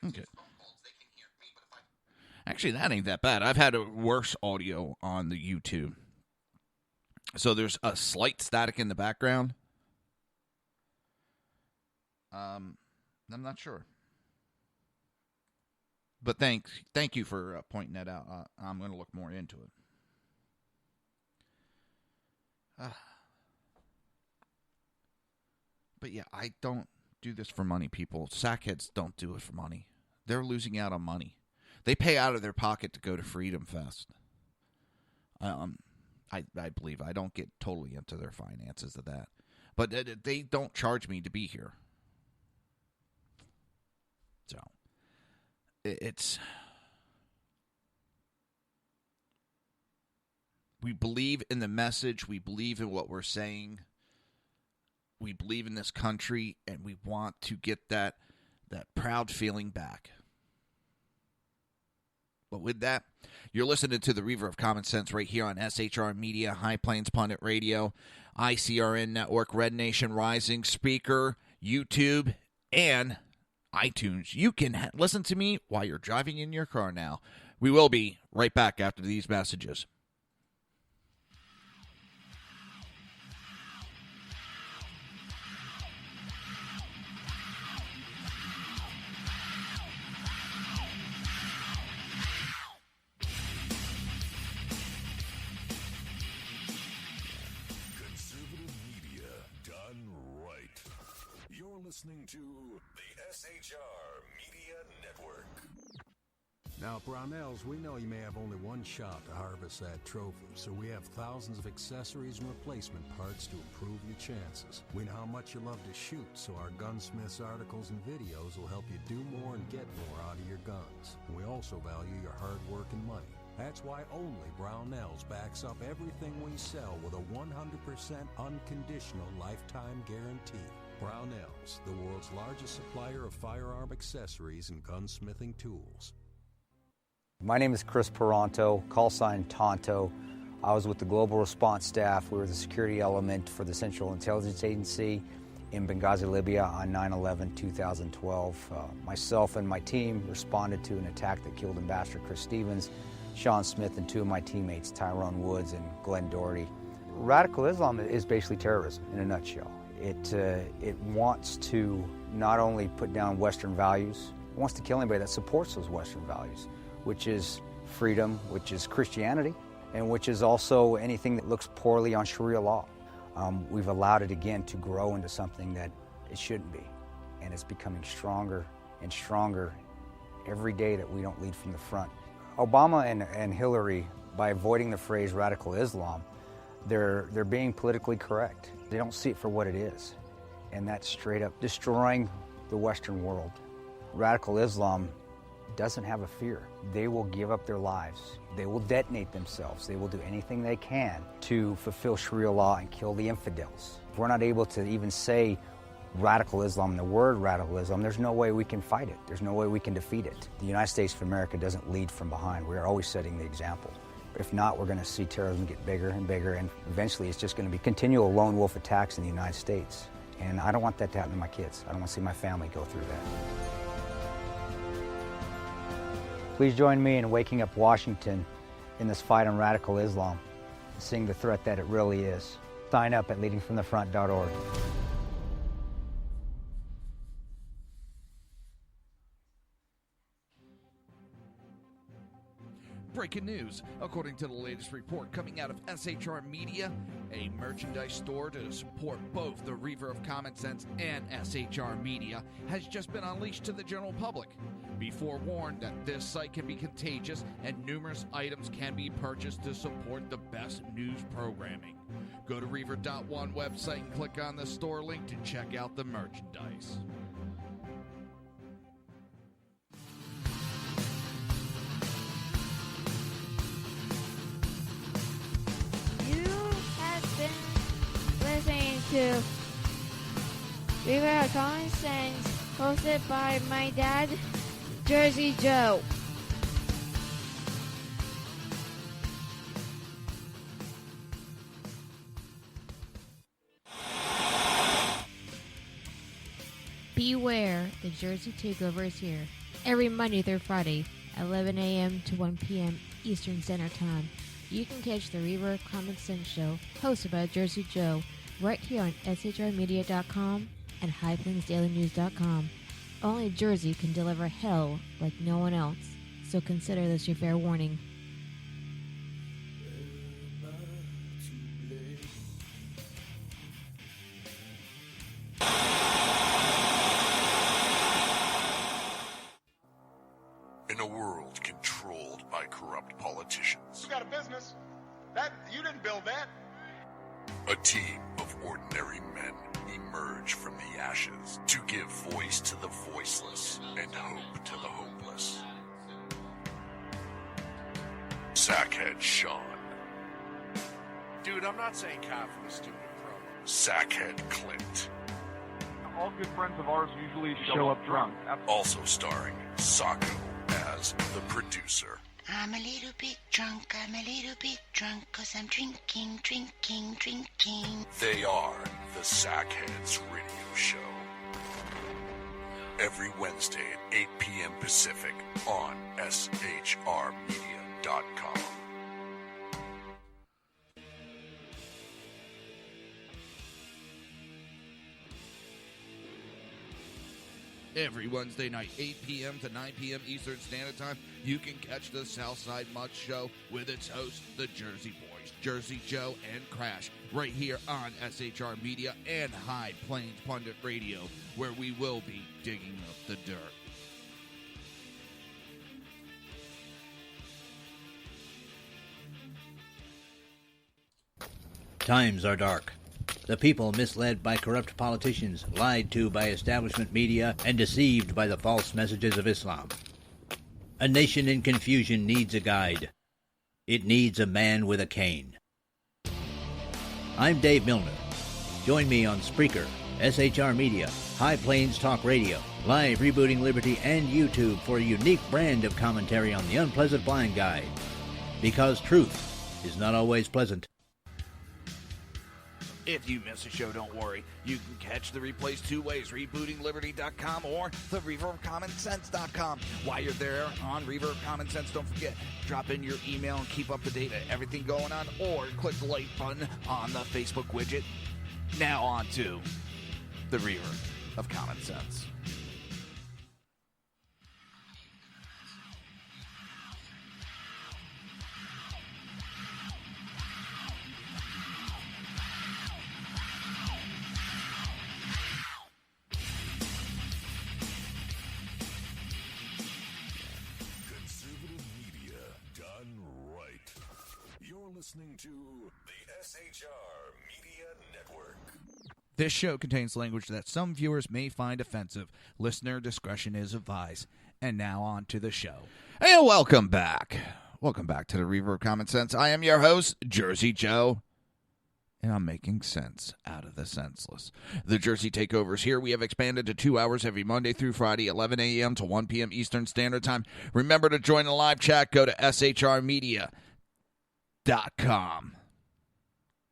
[SPEAKER 1] Okay. Actually, that ain't that bad. I've had a worse audio on the YouTube. So there's a slight static in the background. I'm not sure. But thank you for pointing that out. I'm going to look more into it. But yeah, I don't do this for money, people. Sackheads don't do it for money. They're losing out on money. They pay out of their pocket to go to Freedom Fest. I believe. I don't get totally into their finances of that. But they don't charge me to be here. So, it's... We believe in the message. We believe in what we're saying. We believe in this country, and we want to get that proud feeling back. But with that, you're listening to the Reaver of Common Sense right here on SHR Media, High Plains Pundit Radio, ICRN Network, Red Nation Rising, Speaker, YouTube, and iTunes. You can listen to me while you're driving in your car now. We will be right back after these messages.
[SPEAKER 12] Listening to the SHR Media Network.
[SPEAKER 6] Now, Brownells, we know you may have only one shot to harvest that trophy, so we have thousands of accessories and replacement parts to improve your chances. We know how much you love to shoot, so our gunsmiths articles and videos will help you do more and get more out of your guns. We also value your hard work and money. That's why only Brownells backs up everything we sell with a 100% unconditional lifetime guarantee. Brownells, the world's largest supplier of firearm accessories and gunsmithing tools.
[SPEAKER 7] My name is Chris Peranto, call sign Tonto. I was with the Global Response Staff. We were the security element for the Central Intelligence Agency in Benghazi, Libya on 9/11/2012. Myself and my team responded to an attack that killed Ambassador Chris Stevens, Sean Smith, and two of my teammates, Tyrone Woods and Glenn Doherty. Radical Islam is basically terrorism in a nutshell. It wants to not only put down Western values, it wants to kill anybody that supports those Western values, which is freedom, which is Christianity, and which is also anything that looks poorly on Sharia law. We've allowed it again to grow into something that it shouldn't be, and it's becoming stronger and stronger every day that we don't lead from the front. Obama and Hillary, by avoiding the phrase radical Islam, they're being politically correct. They don't see it for what it is, and that's straight up destroying the Western world. Radical Islam doesn't have a fear. They will give up their lives. They will detonate themselves. They will do anything they can to fulfill Sharia law and kill the infidels. If we're not able to even say radical Islam, the word radical Islam, there's no way we can fight it. There's no way we can defeat it. The United States of America doesn't lead from behind. We are always setting the example. If not, we're going to see terrorism get bigger and bigger, and eventually it's just going to be continual lone wolf attacks in the United States. And I don't want that to happen to my kids. I don't want to see my family go through that. Please join me in waking up Washington in this fight on radical Islam, seeing the threat that it really is. Sign up at leadingfromthefront.org.
[SPEAKER 1] Breaking news. According to the latest report coming out of SHR Media, a merchandise store to support both the Reaver of Common Sense and SHR Media has just been unleashed to the general public. Be forewarned that this site can be contagious and numerous items can be purchased to support the best news programming. Go to Reaver.one website and click on the store link to check out the merchandise.
[SPEAKER 8] Listening to Reaver of Common Sense, hosted by my dad, Jersey Joe. Beware, the Jersey Takeover is here. Every Monday through Friday, 11 a.m. to 1 p.m. Eastern Standard Time. You can catch the Reaver of Common Sense show, hosted by Jersey Joe, right here on shrmedia.com and highplainsdailynews.com. Only Jersey can deliver hell like no one else, so consider this your fair warning.
[SPEAKER 5] In a world controlled by corrupt politicians,
[SPEAKER 9] You got a business. You didn't build that.
[SPEAKER 5] a team of ordinary men emerge from the ashes to give voice to the voiceless and hope to the hopeless. Sackhead Sean,
[SPEAKER 9] Dude, I'm not saying confident, stupid pro.
[SPEAKER 5] Sackhead Clint,
[SPEAKER 13] All good friends of ours usually show up drunk.
[SPEAKER 5] also starring Sacco as the producer.
[SPEAKER 10] I'm a little bit drunk, I'm a little bit drunk, 'cause I'm drinking.
[SPEAKER 5] They are the Sackheads Radio Show. Every Wednesday at 8 p.m. Pacific on shrmedia.com.
[SPEAKER 1] Every Wednesday night, 8 p.m. to 9 p.m. Eastern Standard Time, you can catch the Southside Mutt Show with its hosts, the Jersey Boys, Jersey Joe and Crash, right here on SHR Media and High Plains Pundit Radio, where we will be digging up the dirt.
[SPEAKER 11] Times are dark. The people misled by corrupt politicians, lied to by establishment media, and deceived by the false messages of Islam. A nation in confusion needs a guide. It needs a man with a cane. I'm Dave Milner. Join me on Spreaker, SHR Media, High Plains Talk Radio, Live Rebooting Liberty, and YouTube for a unique brand of commentary on the unpleasant blind guide. Because truth is not always pleasant.
[SPEAKER 1] If you miss a show, don't worry. You can catch the replays two ways, rebootingliberty.com or the Reaver of Common Sense.com. While you're there on Reaver of Common Sense, don't forget, drop in your email and keep up to date on everything going on, or click the like button on the Facebook widget. Now on to the Reaver of Common Sense.
[SPEAKER 12] Listening to the SHR Media Network.
[SPEAKER 1] This show contains language that some viewers may find offensive. Listener discretion is advised. And now on to the show. And welcome back. Welcome back to the Reaver of Common Sense. I am your host, Jersey Joe. And I'm making sense out of the senseless. The Jersey Takeover is here. We have expanded to 2 hours every Monday through Friday, 11 a.m. to 1 p.m. Eastern Standard Time. Remember to join the live chat. Go to shrmedia.com.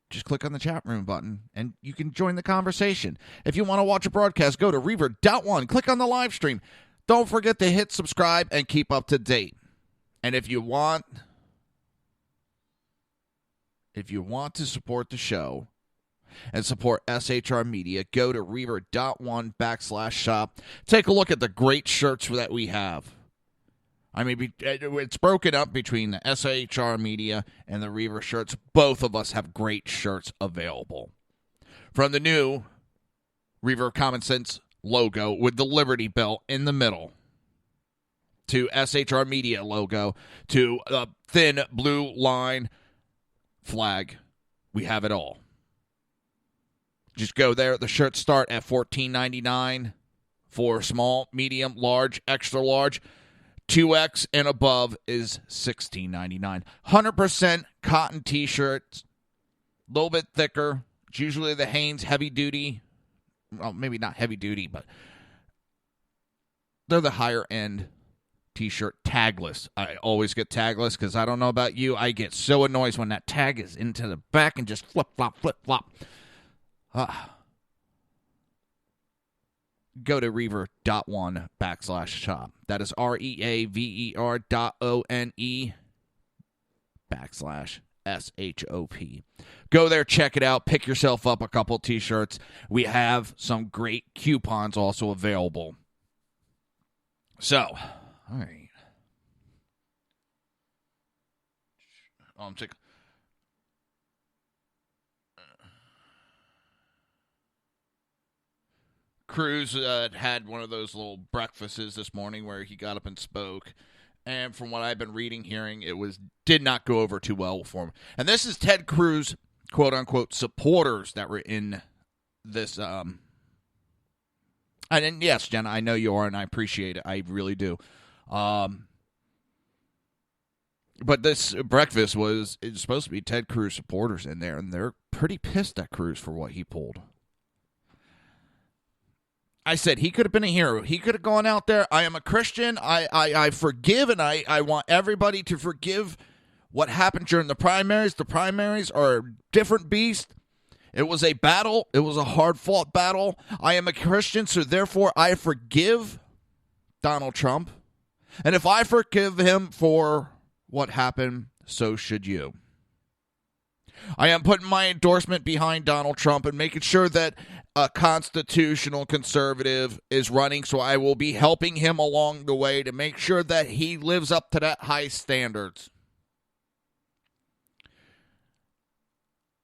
[SPEAKER 1] Just click on the chat room button and you can join the conversation. If you want to watch a broadcast, go to Reaver.1. Click on the live stream. Don't forget to hit subscribe and keep up to date. And if you want to support the show and support SHR Media, go to Reaver.1/shop. Take a look at the great shirts that we have. I mean, it's broken up between the SHR Media and the Reaver shirts. Both of us have great shirts available. From the new Reaver of Common Sense logo with the Liberty Bell in the middle, to SHR Media logo, to a thin blue line flag, we have it all. Just go there. The shirts start at $14.99 for small, medium, large, extra large. 2X and above is $16.99. 100% cotton T-shirts, a little bit thicker. It's usually the Hanes heavy duty. Well, maybe not heavy duty, but they're the higher end T-shirt, tagless. I always get tagless because I don't know about you. I get so annoyed when that tag is into the back and just flip-flop, flip-flop. Go to Reaver.1/shop. That is REAVER.ONE/SHOP. Go there, check it out, pick yourself up a couple T-shirts. We have some great coupons also available. So, all right. I'm sick. Cruz had one of those little breakfasts this morning where he got up and spoke. And from what I've been reading, hearing, did not go over too well for him. And this is Ted Cruz, quote-unquote, supporters that were in this. And yes, Jenna, I know you are, and I appreciate it. I really do. But this breakfast it's supposed to be Ted Cruz supporters in there, and they're pretty pissed at Cruz for what he pulled. I said he could have been a hero. He could have gone out there. I am a Christian. I forgive, and I want everybody to forgive what happened during the primaries. The primaries are a different beast. It was a battle. It was a hard-fought battle. I am a Christian, so therefore I forgive Donald Trump. And if I forgive him for what happened, so should you. I am putting my endorsement behind Donald Trump and making sure that a constitutional conservative is running, so I will be helping him along the way to make sure that he lives up to that high standards.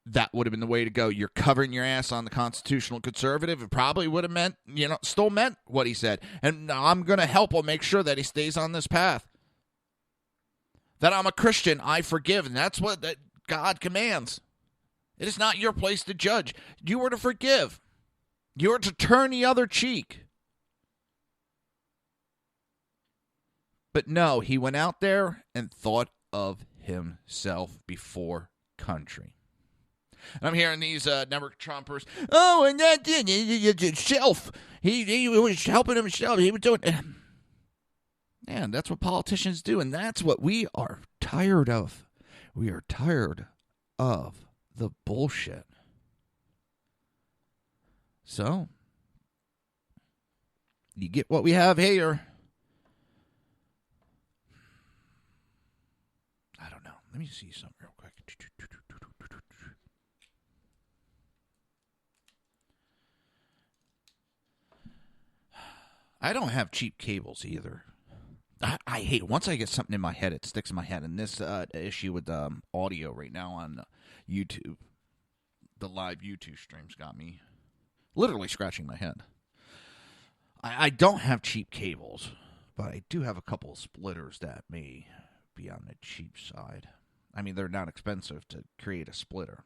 [SPEAKER 1] That would have been the way to go. You're covering your ass on the constitutional conservative. It probably would have meant, still meant what he said. And I'm going to help him make sure that he stays on this path. That I'm a Christian, I forgive, and that's what God commands. It is not your place to judge. You are to forgive. You are to turn the other cheek. But no, he went out there and thought of himself before country. And I'm hearing these network Trumpers, oh, and that shelf. He was helping himself. He was doing. Man, that's what politicians do, and that's what we are tired of. We are tired of the bullshit. So, you get what we have here. I don't know. Let me see something real quick. I don't have cheap cables either. I hate it. Once I get something in my head, it sticks in my head. And this issue with audio right now on YouTube, the live YouTube streams got me literally scratching my head. I don't have cheap cables, but I do have a couple of splitters that may be on the cheap side. I mean, they're not expensive to create a splitter.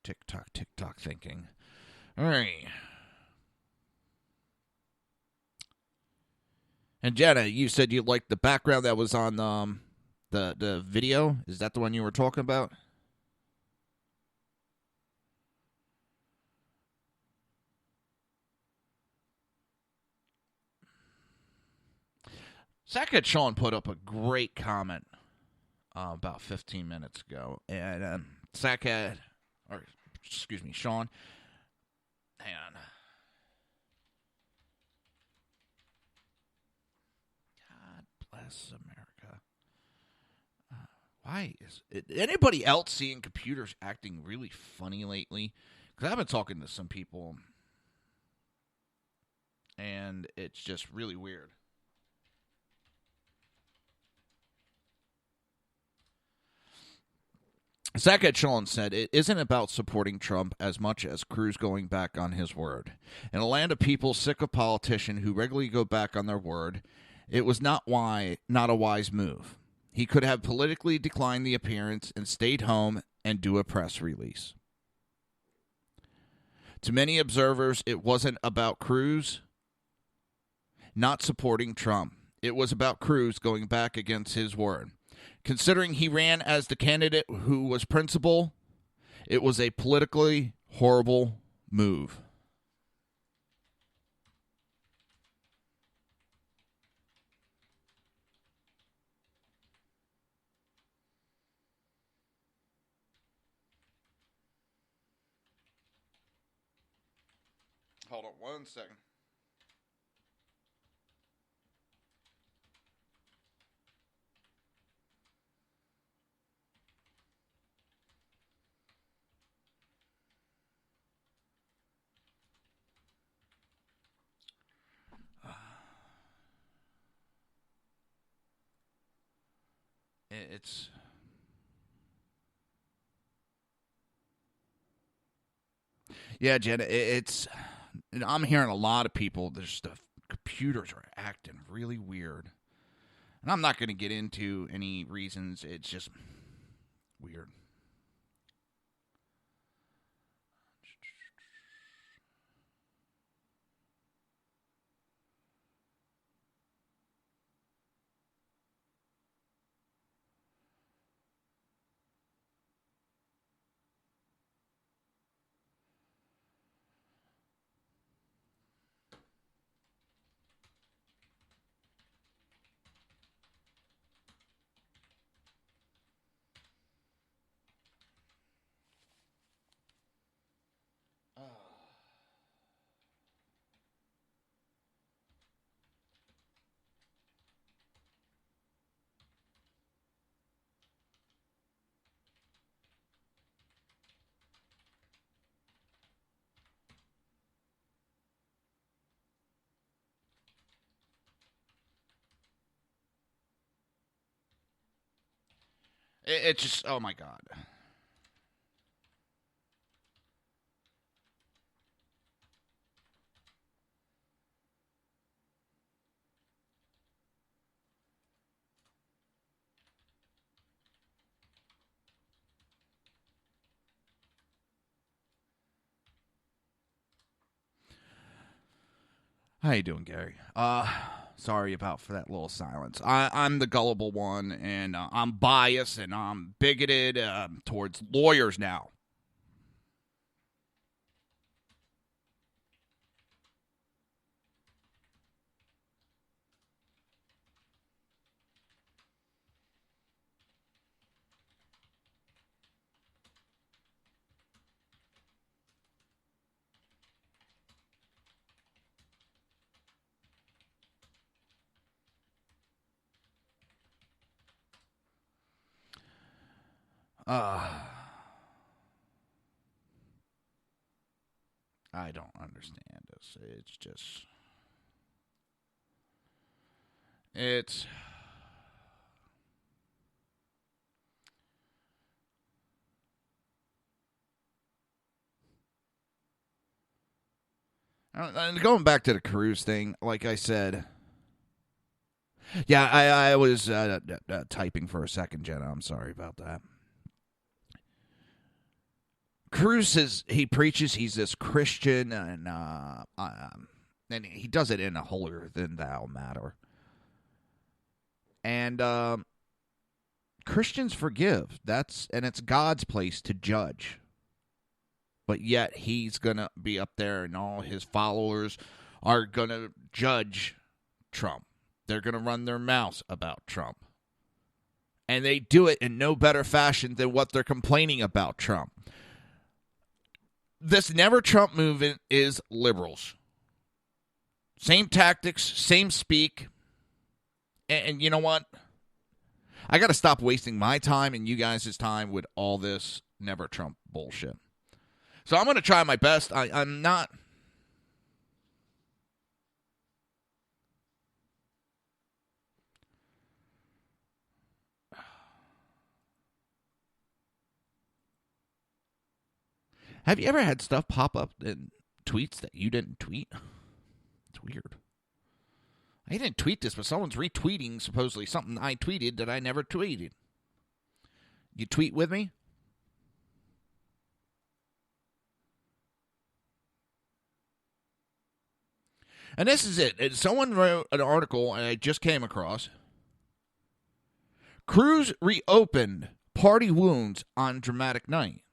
[SPEAKER 1] Tick-tock thinking. All right. And Jenna, you said you liked the background that was on the video. Is that the one you were talking about? Sackhead Sean put up a great comment about 15 minutes ago. And Sackhead, or excuse me, Sean, and God bless America. Why is anybody else seeing computers acting really funny lately? Because I've been talking to some people, and it's just really weird. Sackhead Sean said, it isn't about supporting Trump as much as Cruz going back on his word. In a land of people sick of politicians who regularly go back on their word, it was not a wise move. He could have politically declined the appearance and stayed home and do a press release. To many observers, it wasn't about Cruz not supporting Trump. It was about Cruz going back against his word. Considering he ran as the candidate who was principal, it was a politically horrible move. Hold on one second. It's yeah, Jen. It's I'm hearing a lot of people. There's the computers are acting really weird, and I'm not going to get into any reasons. It's just weird. It's just, oh my God. How you doing, Gary? Sorry for that little silence. I'm the gullible one, and I'm biased, and I'm bigoted towards lawyers now. I don't understand this. It's and going back to the cruise thing, like I said. Yeah, I was typing for a second, Jenna. I'm sorry about that. Cruz he preaches he's this Christian, and he does it in a holier than thou manner. And Christians forgive. And it's God's place to judge. But yet he's going to be up there, and all his followers are going to judge Trump. They're going to run their mouths about Trump. And they do it in no better fashion than what they're complaining about Trump. This Never Trump movement is liberals. Same tactics, same speak. And you know what? I got to stop wasting my time and you guys' time with all this Never Trump bullshit. So I'm going to try my best. I'm not... Have you ever had stuff pop up in tweets that you didn't tweet? It's weird. I didn't tweet this, but someone's retweeting supposedly something I tweeted that I never tweeted. You tweet with me? And this is it. Someone wrote an article I just came across. Cruz reopened party wounds on dramatic night.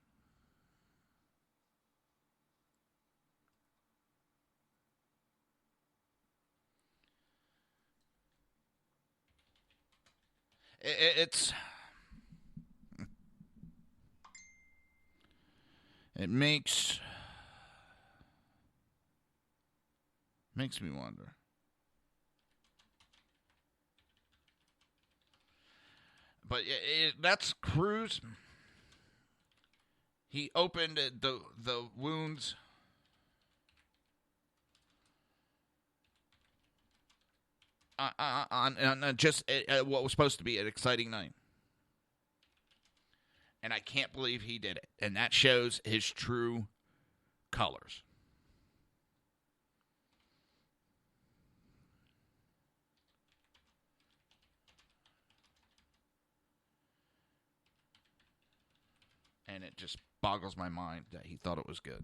[SPEAKER 1] It makes me wonder. But that's Cruz. He opened the wounds. On just what was supposed to be an exciting night. And I can't believe he did it. And that shows his true colors. And it just boggles my mind that he thought it was good.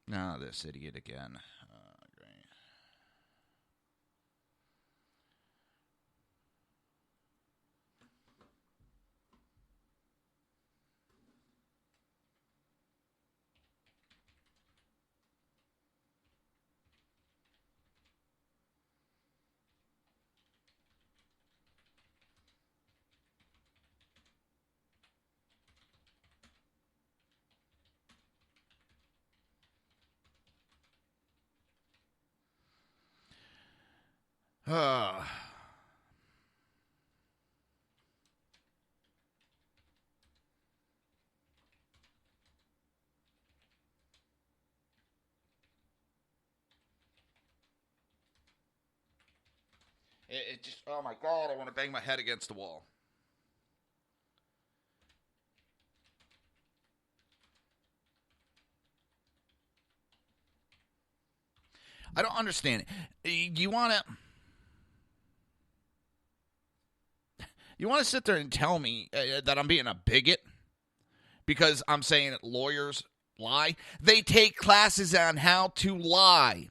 [SPEAKER 1] No, this idiot again. Great. It just, oh my God, I want to bang my head against the wall. I don't understand it. You want to sit there and tell me that I'm being a bigot because I'm saying that lawyers lie. They take classes on how to lie.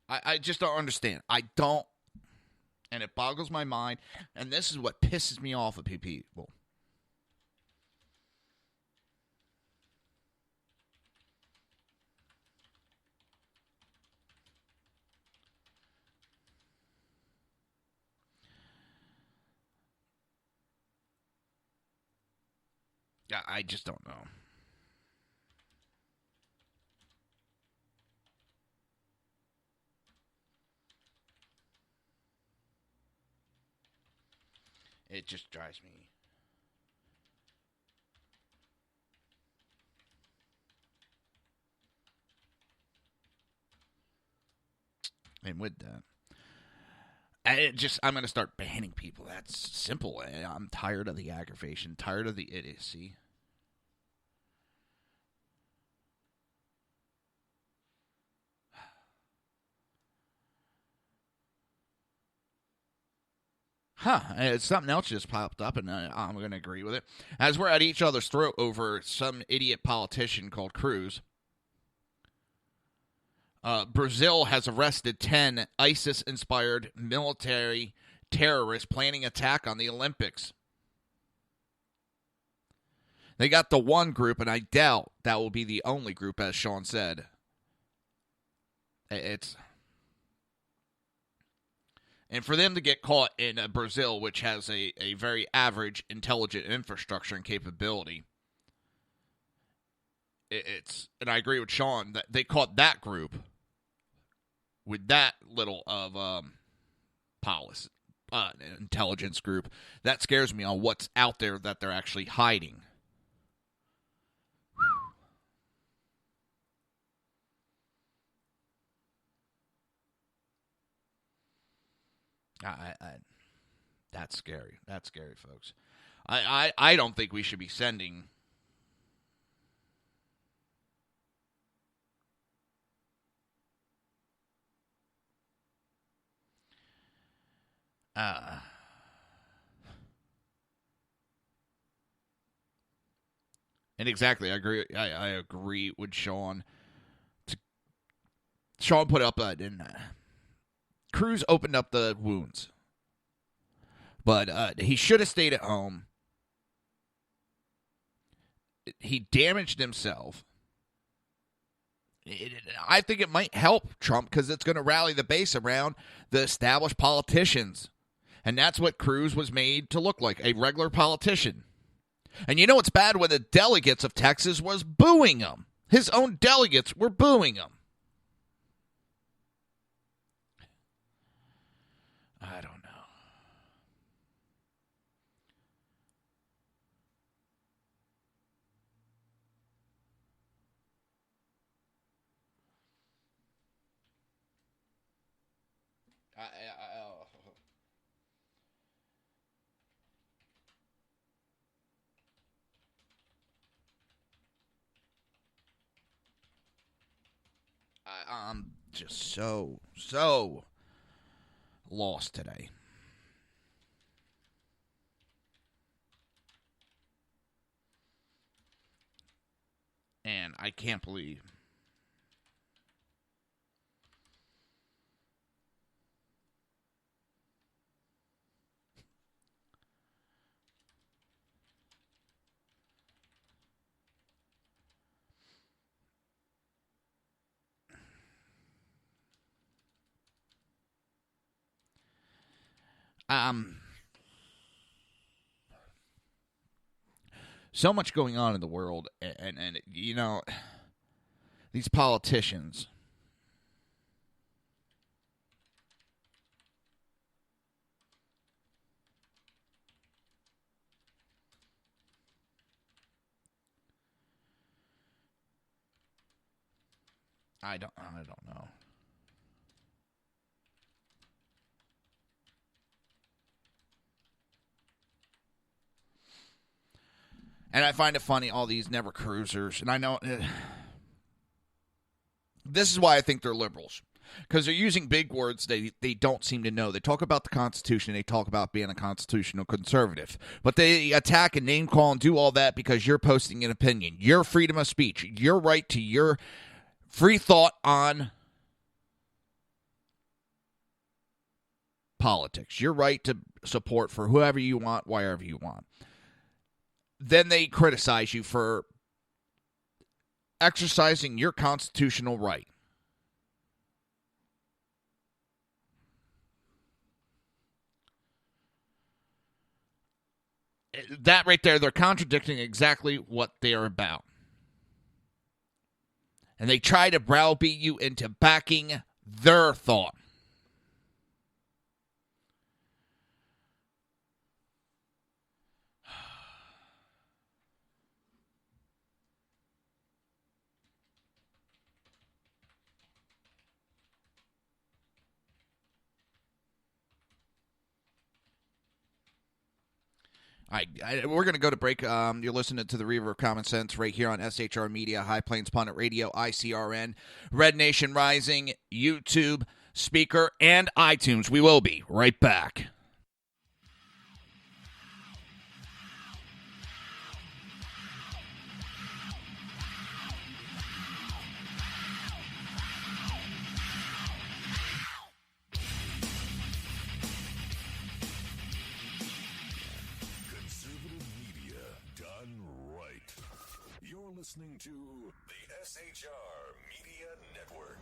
[SPEAKER 1] I just don't understand. I don't. And it boggles my mind. And this is what pisses me off of people. Yeah, I just don't know. It just drives me. And with that, I'm going to start banning people. That's simple. I'm tired of the aggravation, tired of the idiocy. Something else just popped up, and I'm going to agree with it. As we're at each other's throat over some idiot politician called Cruz, Brazil has arrested 10 ISIS-inspired military terrorists planning attack on the Olympics. They got the one group, and I doubt that will be the only group, as Sean said. And for them to get caught in Brazil, which has a very average intelligent infrastructure and capability, and I agree with Sean that they caught that group with that little of policy, intelligence group. That scares me on what's out there that they're actually hiding. That's scary. That's scary, folks. I don't think we should be sending and exactly, I agree. I agree with Sean. Sean put up Cruz opened up the wounds, but he should have stayed at home. He damaged himself. I think it might help Trump because it's going to rally the base around the established politicians. And that's what Cruz was made to look like, a regular politician. And you know what's bad when the delegates of Texas was booing him. His own delegates were booing him. I don't know. I'm just so lost today. And I can't believe so much going on in the world, and you know, these politicians. I don't know. And I find it funny, all these never cruisers. And I know this is why I think they're liberals. because they're using big words they don't seem to know. They talk about the Constitution. They talk about being a constitutional conservative. But they attack and name call and do all that because you're posting an opinion. Your freedom of speech. Your right to your free thought on politics. Your right to support for whoever you want, wherever you want. Then they criticize you for exercising your constitutional right. That right there, they're contradicting exactly what they're about. And they try to browbeat you into backing their thought. All right, we're going to go to break. You're listening to the Reaver of Common Sense right here on SHR Media, High Plains Pundit Radio, ICRN, Red Nation Rising, YouTube, Speaker, and iTunes. We will be right back.
[SPEAKER 12] Listening to the SHR Media Network.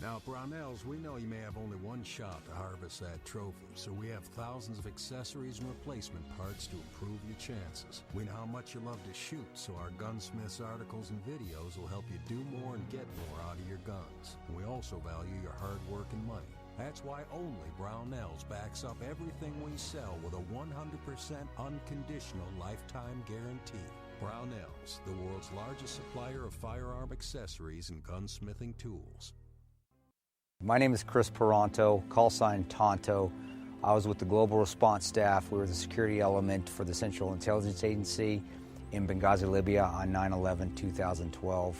[SPEAKER 6] Now, Brownells, we know you may have only one shot to harvest that trophy, so we have thousands of accessories and replacement parts to improve your chances. We know how much you love to shoot, so our gunsmiths articles and videos will help you do more and get more out of your guns. We also value your hard work and money. That's why only Brownells backs up everything we sell with a 100% unconditional lifetime guarantee. Brownells, the world's largest supplier of firearm accessories and gunsmithing tools.
[SPEAKER 7] My name is Chris Peranto, call sign Tonto. I was with the Global Response Staff. We were the security element for the Central Intelligence Agency in Benghazi, Libya on 9/11/2012.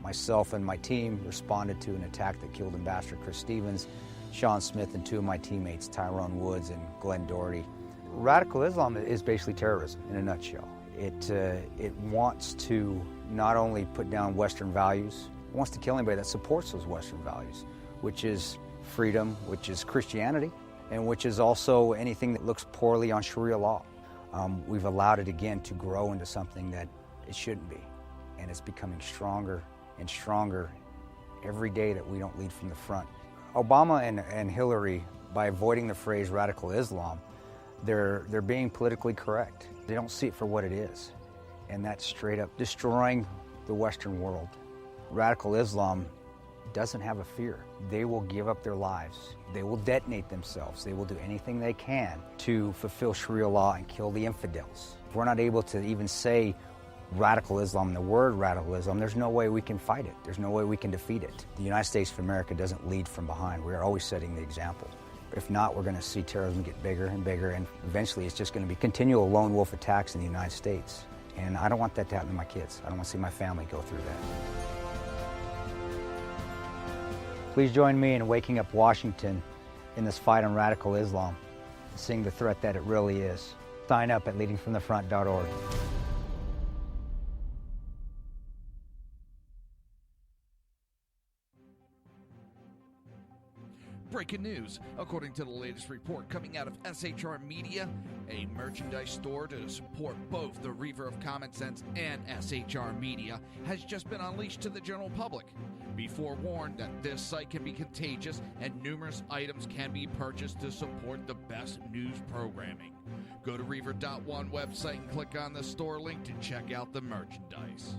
[SPEAKER 7] Myself and my team responded to an attack that killed Ambassador Chris Stevens, Sean Smith, and two of my teammates, Tyrone Woods and Glenn Doherty. Radical Islam is basically terrorism in a nutshell. It wants to not only put down Western values, it wants to kill anybody that supports those Western values, which is freedom, which is Christianity, and which is also anything that looks poorly on Sharia law. We've allowed it again to grow into something that it shouldn't be, and it's becoming stronger and stronger every day that we don't lead from the front. Obama and Hillary, by avoiding the phrase radical Islam, they're being politically correct. They don't see it for what it is, and that's straight up destroying the Western world. Radical Islam doesn't have a fear. They will give up their lives. They will detonate themselves. They will do anything they can to fulfill Sharia law and kill the infidels. If we're not able to even say radical Islam, the word radical Islam, there's no way we can fight it. There's no way we can defeat it. The United States of America doesn't lead from behind. We are always setting the example. If not, we're going to see terrorism get bigger and bigger, and eventually it's just going to be continual lone wolf attacks in the United States. And I don't want that to happen to my kids. I don't want to see my family go through that. Please join me in waking up Washington in this fight on radical Islam, seeing the threat that it really is. Sign up at leadingfromthefront.org.
[SPEAKER 1] Breaking news. According to the latest report coming out of SHR Media, a merchandise store to support both the Reaver of Common Sense and SHR Media has just been unleashed to the general public. Be forewarned that this site can be contagious and numerous items can be purchased to support the best news programming. Go to Reaver.one website and click on the store link to check out the merchandise.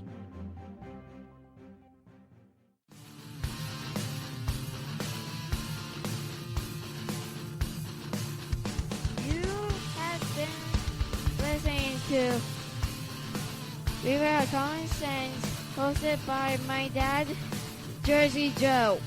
[SPEAKER 8] Listening to Reaver of Common Sense, hosted by my dad, Jersey Joe.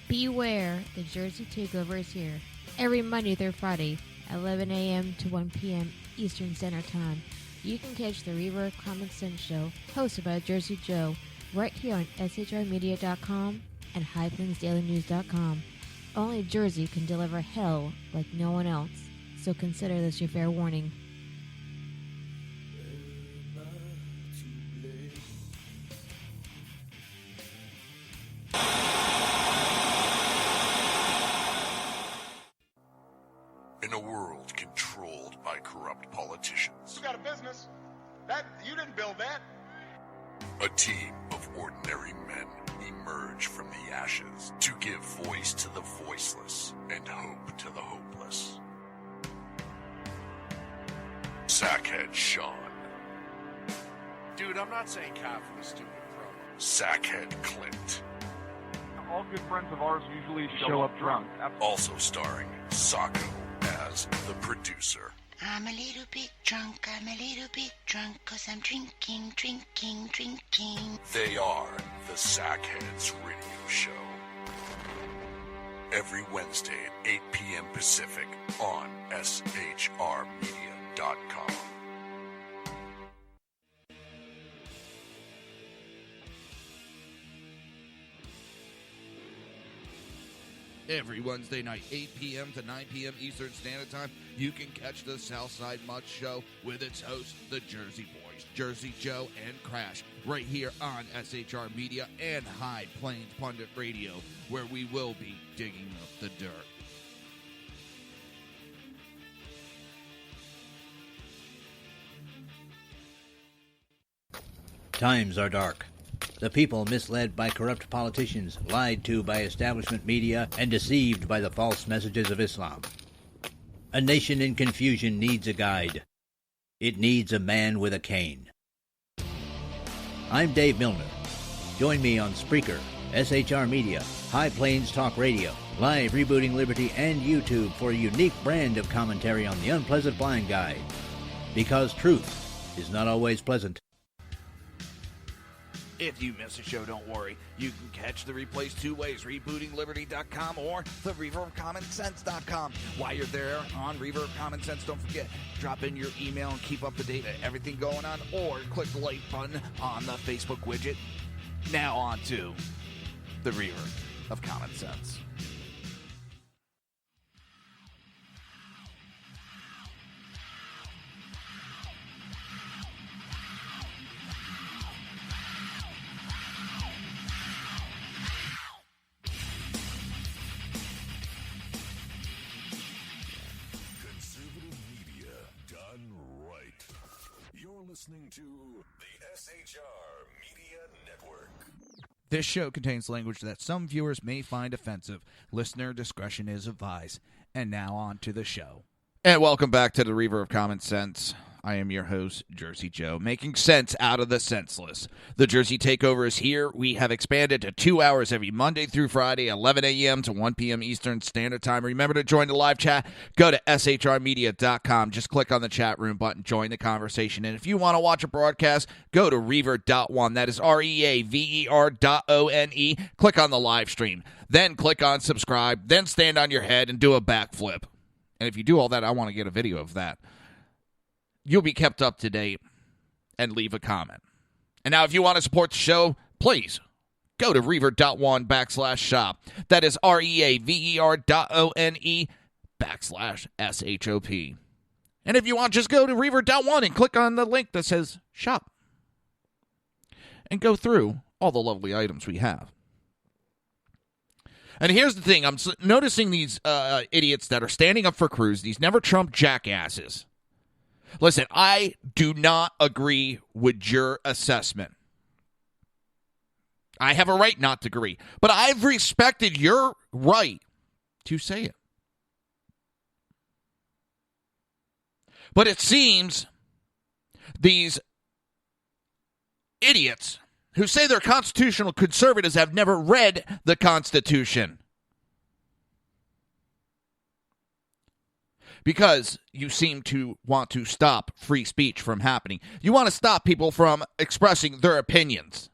[SPEAKER 8] Beware, the Jersey Takeover is here. Every Monday through Friday, 11 a.m. to 1 p.m. Eastern Standard Time. You can catch the Reaver of Common Sense show, hosted by Jersey Joe, right here on shrmedia.com and highplainsdailynews.com. Only Jersey can deliver hell like no one else, so consider this your fair warning.
[SPEAKER 5] In a world controlled by corrupt politicians,
[SPEAKER 9] You got a business. That you didn't build that.
[SPEAKER 5] a team of ordinary men emerge from the ashes to give voice to the voiceless and hope to the hopeless. Sackhead Sean,
[SPEAKER 9] Dude, I'm not saying cop from a stupid pro.
[SPEAKER 5] Sackhead Clint,
[SPEAKER 13] All good friends of ours usually show up drunk.
[SPEAKER 5] also starring Sacco as the producer.
[SPEAKER 10] I'm a little bit drunk, I'm a little bit drunk, 'cause I'm drinking, drinking, drinking.
[SPEAKER 5] They are the Sackheads Radio Show. Every Wednesday at 8 p.m. Pacific on shrmedia.com.
[SPEAKER 1] Every Wednesday night, 8 p.m. to 9 p.m. Eastern Standard Time, you can catch the Southside Mutt Show with its hosts, the Jersey Boys, Jersey Joe and Crash, right here on SHR Media and High Plains Pundit Radio, where we will be digging up the dirt.
[SPEAKER 11] Times are dark. The people misled by corrupt politicians, lied to by establishment media, and deceived by the false messages of Islam. A nation in confusion needs a guide. It needs a man with a cane. I'm Dave Milner. Join me on Spreaker, SHR Media, High Plains Talk Radio, Live Rebooting Liberty, and YouTube for a unique brand of commentary on the unpleasant blind guide. Because truth is not always pleasant.
[SPEAKER 1] If you miss a show, don't worry. You can catch the replays two ways, rebootingliberty.com or the Reaver of Common Sense.com. While you're there on Reaver of Common Sense, don't forget, drop in your email and keep up to date on everything going on, or click the like button on the Facebook widget. Now on to the Reaver of Common Sense.
[SPEAKER 12] Listening to the SHR Media Network.
[SPEAKER 1] This show contains language that some viewers may find offensive. Listener discretion is advised. And now on to the show. And welcome back to the Reaver of Common Sense. I am your host, Jersey Joe, making sense out of the senseless. The Jersey Takeover is here. We have expanded to 2 hours every Monday through Friday, 11 a.m. to 1 p.m. Eastern Standard Time. Remember to join the live chat. Go to shrmedia.com. Just click on the chat room button. Join the conversation. And if you want to watch a broadcast, go to reaver.one. That is REAVER.ONE. Click on the live stream. Then click on subscribe. Then stand on your head and do a backflip. And if you do all that, I want to get a video of that. You'll be kept up to date and leave a comment. And now if you want to support the show, please go to reaver.one/shop. That is REAVER.ONE/SHOP. And if you want, just go to reaver.one and click on the link that says shop. And go through all the lovely items we have. And here's the thing. I'm noticing these idiots that are standing up for Cruz, these never Trump jackasses. Listen, I do not agree with your assessment. I have a right not to agree. But I've respected your right to say it. But it seems these idiots who say they're constitutional conservatives have never read the Constitution. Because you seem to want to stop free speech from happening. You want to stop people from expressing their opinions.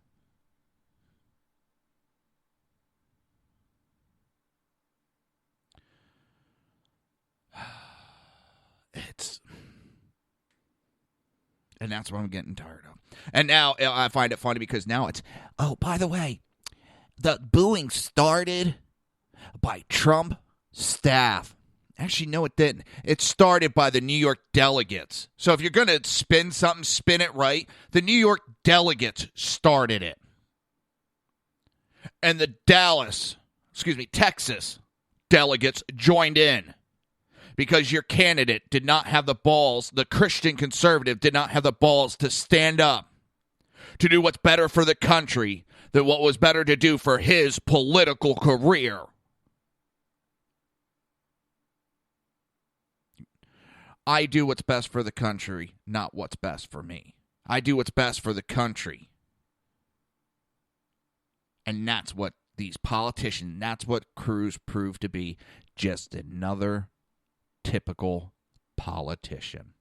[SPEAKER 1] And that's what I'm getting tired of. And now I find it funny because now it's, oh, by the way, the booing started by Trump staff. Actually, no, it didn't. It started by the New York delegates. So if you're going to spin something, spin it right. The New York delegates started it. And the Texas delegates joined in because your candidate did not have the balls, the Christian conservative did not have the balls to stand up to do what's better for the country than what was better to do for his political career. I do what's best for the country, not what's best for me. I do what's best for the country. And that's what these politicians, that's what Cruz proved to be, just another typical politician.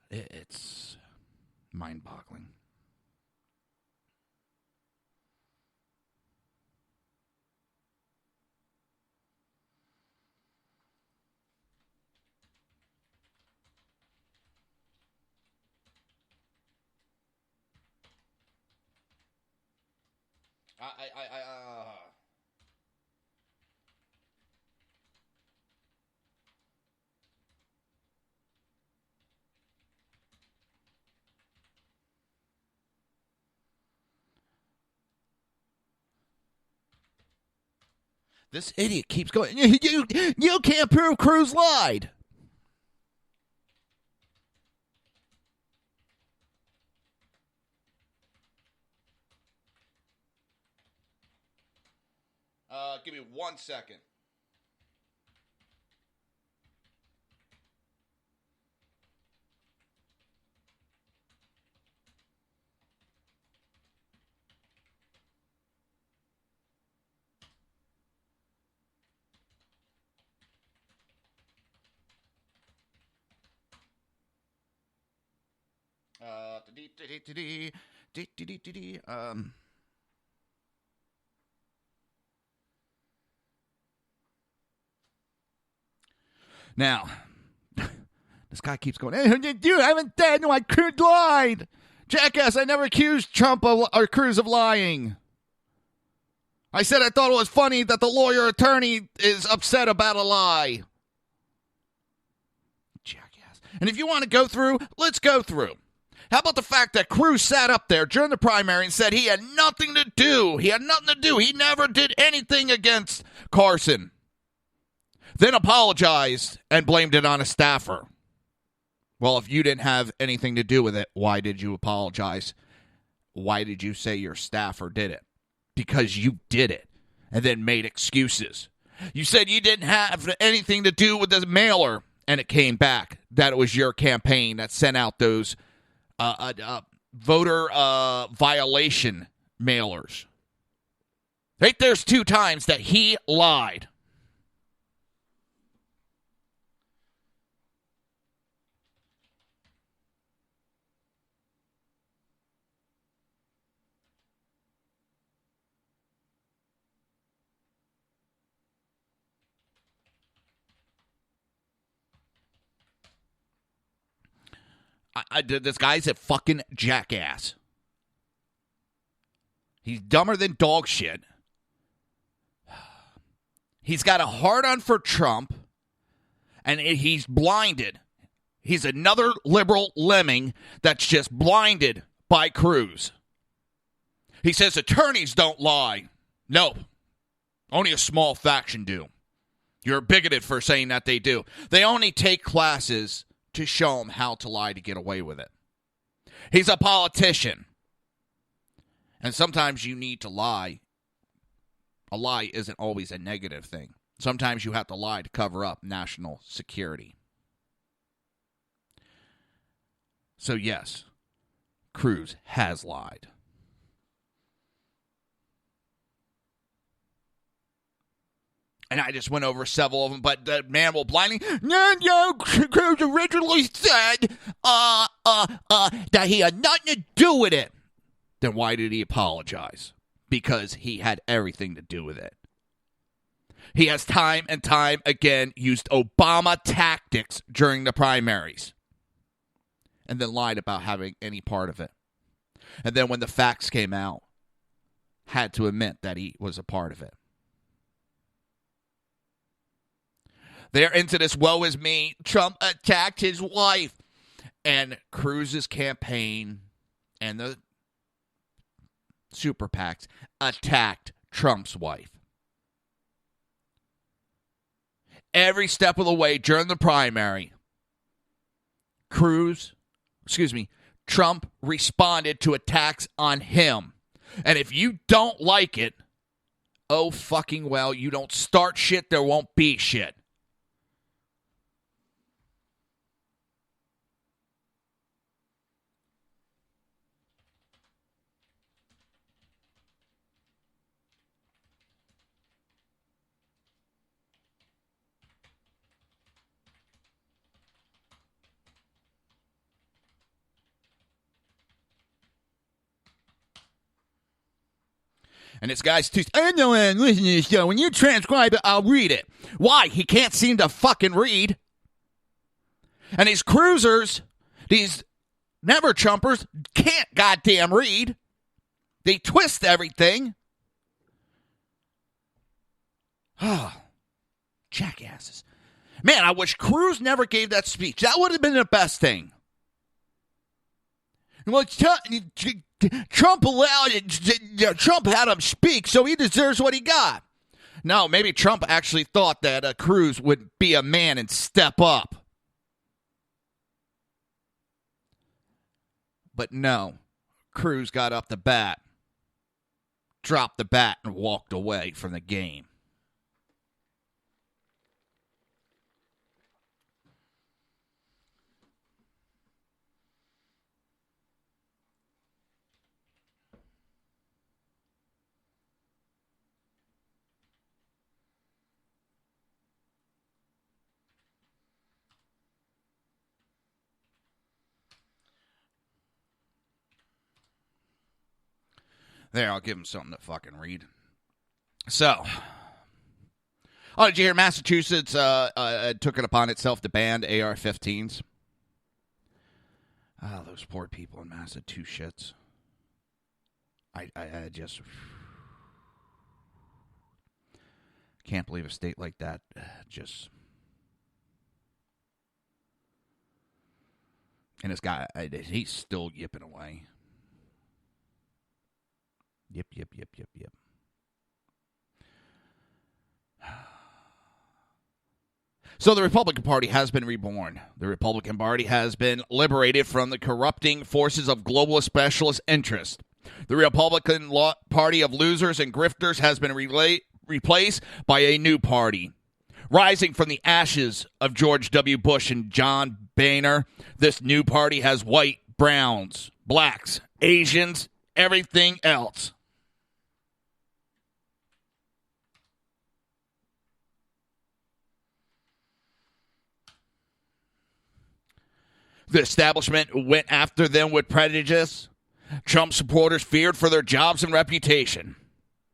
[SPEAKER 1] It's mind-boggling. This idiot keeps going, you can't prove Cruz lied. Give me 1 second. Now, this guy keeps going, hey, dude, I haven't said no, I Cruz lied. Jackass, I never accused Trump or Cruz of lying. I said I thought it was funny that the lawyer attorney is upset about a lie. Jackass. And if you want to go through, let's go through. How about the fact that Cruz sat up there during the primary and said he had nothing to do. He had nothing to do. He never did anything against Carson. Then apologized and blamed it on a staffer. Well, if you didn't have anything to do with it, why did you apologize? Why did you say your staffer did it? Because you did it and then made excuses. You said you didn't have anything to do with the mailer, and it came back that it was your campaign that sent out those voter violation mailers. Right there's 2 times that he lied. This guy's a fucking jackass. He's dumber than dog shit. He's got a hard-on for Trump, and he's blinded. He's another liberal lemming that's just blinded by Cruz. He says attorneys don't lie. No, only a small faction do. You're bigoted for saying that they do. They only take classes to show him how to lie to get away with it. He's a politician. And sometimes you need to lie. A lie isn't always a negative thing. Sometimes you have to lie to cover up national security. So yes, Cruz has lied. And I just went over several of them, but the man will blindly, no, Cruz originally said that he had nothing to do with it. Then why did he apologize? Because he had everything to do with it. He has time and time again used Obama tactics during the primaries and then lied about having any part of it. And then when the facts came out, had to admit that he was a part of it. They're into this woe is me. Trump attacked his wife. And Cruz's campaign and the super PACs attacked Trump's wife. Every step of the way during the primary, Trump responded to attacks on him. And if you don't like it, oh fucking well, you don't start shit, there won't be shit. And this guy's too... I know I'm listening to this show. When you transcribe it, I'll read it. Why? He can't seem to fucking read. And these cruisers, these never-Trumpers, can't goddamn read. They twist everything. Oh, jackasses. Man, I wish Cruz never gave that speech. That would have been the best thing. Well, Trump allowed it. Trump had him speak, so he deserves what he got. No, maybe Trump actually thought that Cruz would be a man and step up. But no, Cruz got up the bat, dropped the bat, and walked away from the game. There, I'll give him something to fucking read. So, did you hear Massachusetts took it upon itself to ban AR-15s? Oh, those poor people in Massachusetts. I just can't believe a state like that just... And this guy, he's still yipping away. Yip. So the Republican Party has been reborn. The Republican Party has been liberated from the corrupting forces of globalist specialist interest. The Republican Party of losers and grifters has been replaced by a new party. Rising from the ashes of George W. Bush and John Boehner, this new party has white, browns, blacks, Asians, everything else. The establishment went after them with prejudice. Trump supporters feared for their jobs and reputation.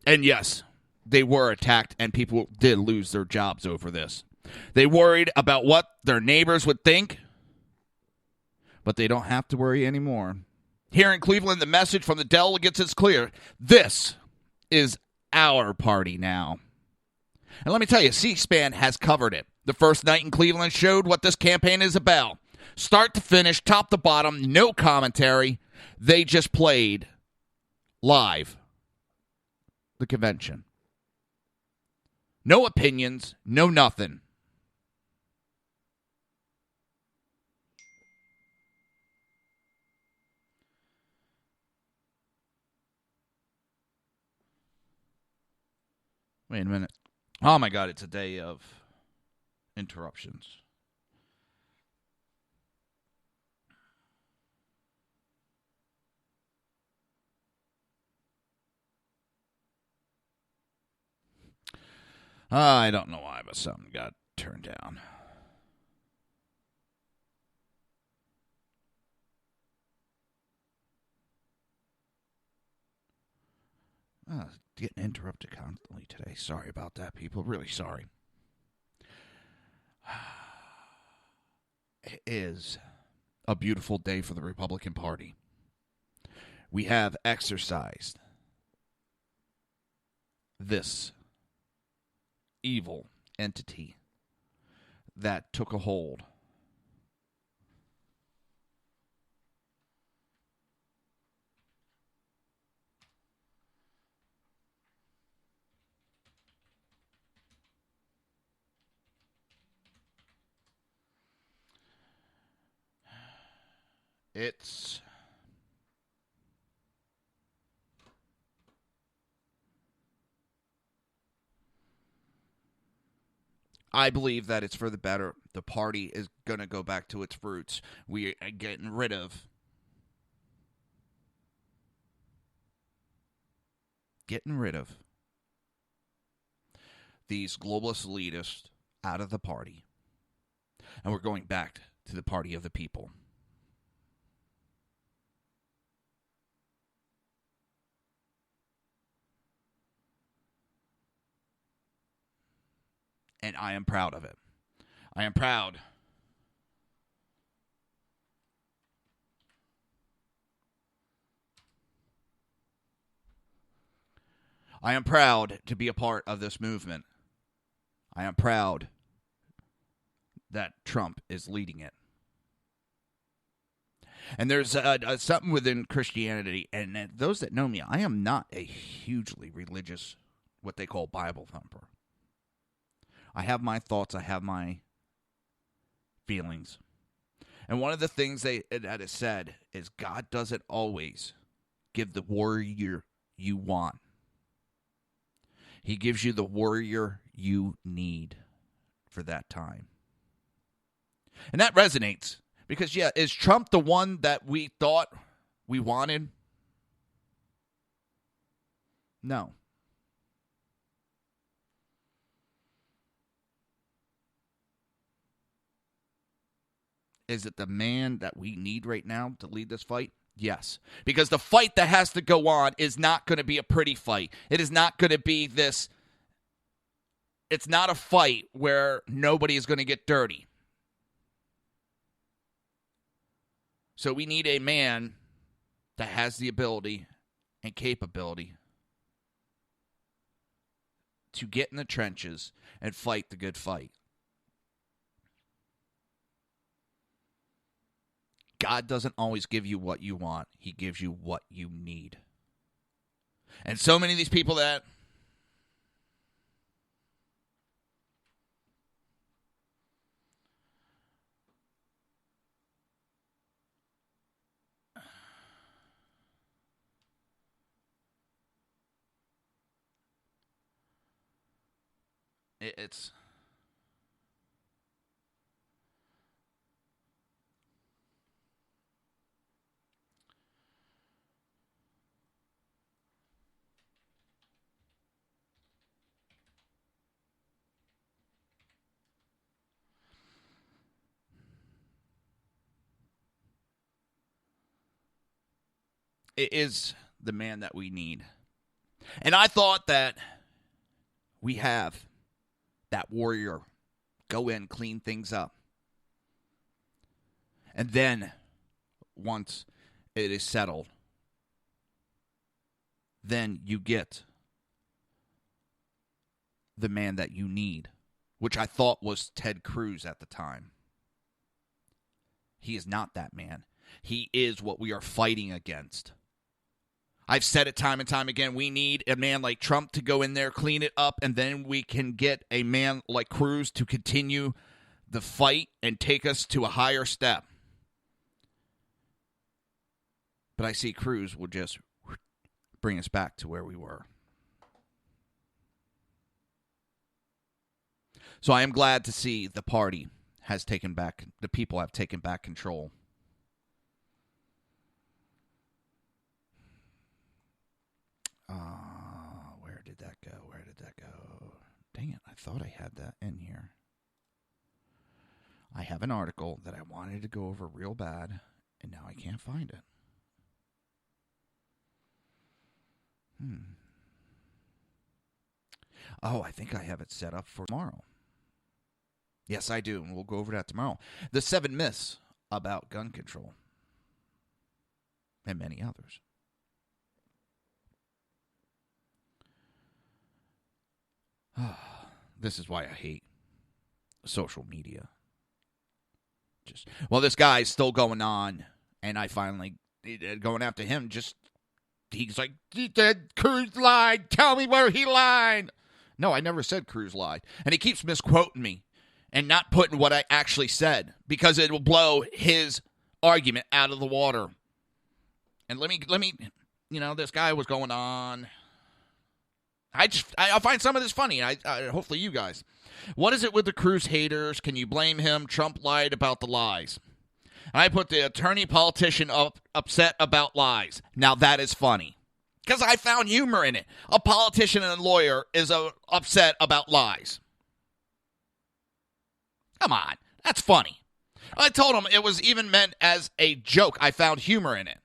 [SPEAKER 1] And yes, they were attacked and people did lose their jobs over this. They worried about what their neighbors would think, but they don't have to worry anymore. Here in Cleveland, the message from the delegates is clear. This is our party now. And let me tell you, C-SPAN has covered it. The first night in Cleveland showed what this campaign is about. Start to finish, top to bottom, no commentary. They just played live the convention. No opinions, no nothing. Wait a minute. Oh my God, it's a day of interruptions. I don't know why, but something got turned down. Getting interrupted constantly today. Sorry about that, people. Really sorry. It is a beautiful day for the Republican Party. We have exercised this evil entity that took a hold. I believe that it's for the better. The party is going to go back to its roots. We are getting rid of these globalist elitists out of the party. And we're going back to the party of the people. And I am proud of it. I am proud. I am proud to be a part of this movement. I am proud that Trump is leading it. And there's something within Christianity, and those that know me, I am not a hugely religious, what they call Bible thumper. I have my thoughts, I have my feelings. And one of the things that is said is God doesn't always give the warrior you want. He gives you the warrior you need for that time. And that resonates because, yeah, is Trump the one that we thought we wanted? No. Is it the man that we need right now to lead this fight? Yes. Because the fight that has to go on is not going to be a pretty fight. It is not going to be this. It's not a fight where nobody is going to get dirty. So we need a man that has the ability and capability to get in the trenches and fight the good fight. God doesn't always give you what you want. He gives you what you need. And so many of these people that it's it is the man that we need. And I thought that we have that warrior go in, clean things up. And then, once it is settled, then you get the man that you need, which I thought was Ted Cruz at the time. He is not that man. He is what we are fighting against. I've said it time and time again. We need a man like Trump to go in there, clean it up, and then we can get a man like Cruz to continue the fight and take us to a higher step. But I see Cruz will just bring us back to where we were. So I am glad to see the party has taken back, the people have taken back control. Where did that go? Where did that go? Dang it, I thought I had that in here. I have an article that I wanted to go over real bad, and now I can't find it. Oh, I think I have it set up for tomorrow. Yes, I do, and we'll go over that tomorrow. The 7 myths about gun control. And many others. This is why I hate social media. This guy's still going on, and I finally going after him. He's like, Cruz lied. Tell me where he lied. No, I never said Cruz lied, and he keeps misquoting me and not putting what I actually said because it will blow his argument out of the water. And let me, this guy was going on. I find some of this funny. I hopefully you guys. What is it with the Cruz haters? Can you blame him? Trump lied about the lies. And I put the attorney politician upset about lies. Now that is funny. Because I found humor in it. A politician and a lawyer is upset about lies. Come on. That's funny. I told him it was even meant as a joke. I found humor in it.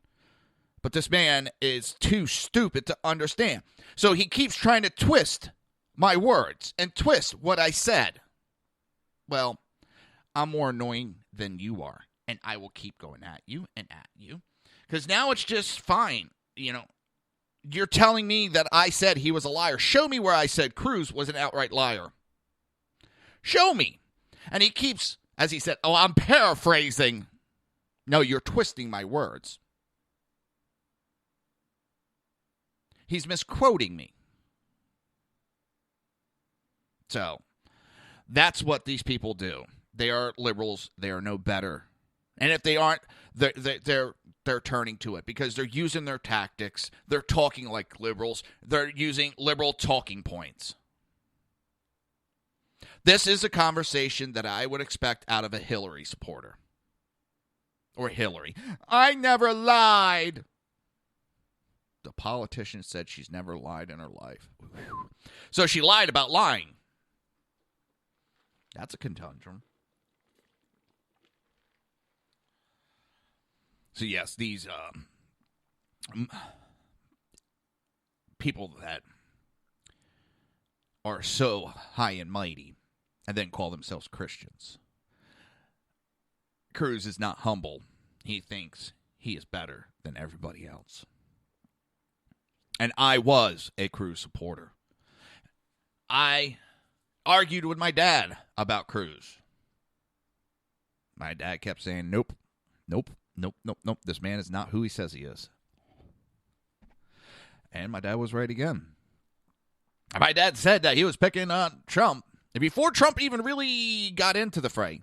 [SPEAKER 1] But this man is too stupid to understand. So he keeps trying to twist my words and twist what I said. Well, I'm more annoying than you are. And I will keep going at you and at you. Because now it's just fine. You're telling me that I said he was a liar. Show me where I said Cruz was an outright liar. Show me. And he keeps, as he said, I'm paraphrasing. No, you're twisting my words. He's misquoting me. So, that's what these people do. They are liberals. They are no better. And if they aren't, they're turning to it because they're using their tactics. They're talking like liberals. They're using liberal talking points. This is a conversation that I would expect out of a Hillary supporter. Or Hillary. I never lied. The politician said she's never lied in her life. So she lied about lying. That's a conundrum. So yes, these people that are so high and mighty and then call themselves Christians. Cruz is not humble. He thinks he is better than everybody else. And I was a Cruz supporter. I argued with my dad about Cruz. My dad kept saying, nope. This man is not who he says he is. And my dad was right again. My dad said that he was picking on Trump before Trump even really got into the fray.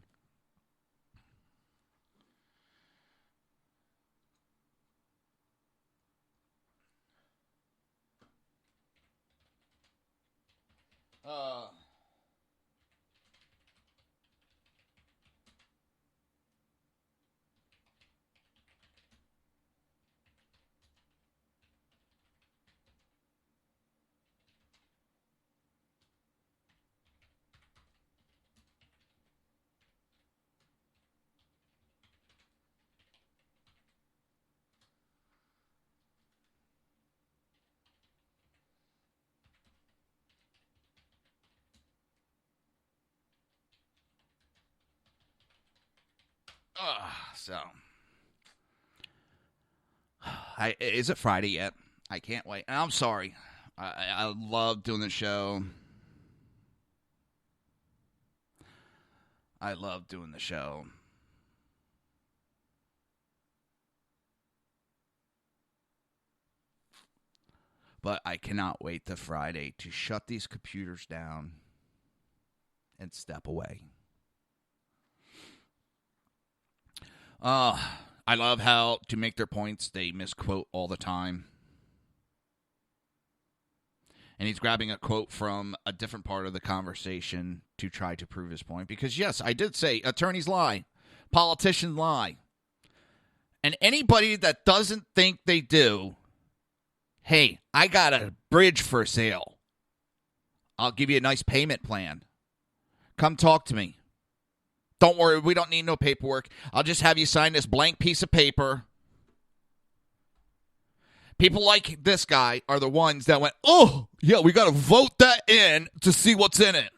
[SPEAKER 1] Is it Friday yet? I can't wait. And I'm sorry. I love doing the show. I love doing the show. But I cannot wait till Friday to shut these computers down and step away. I love how, to make their points, they misquote all the time. And he's grabbing a quote from a different part of the conversation to try to prove his point. Because, yes, I did say attorneys lie. Politicians lie. And anybody that doesn't think they do, hey, I got a bridge for sale. I'll give you a nice payment plan. Come talk to me. Don't worry, we don't need no paperwork. I'll just have you sign this blank piece of paper. People like this guy are the ones that went, oh, yeah, we got to vote that in to see what's in it.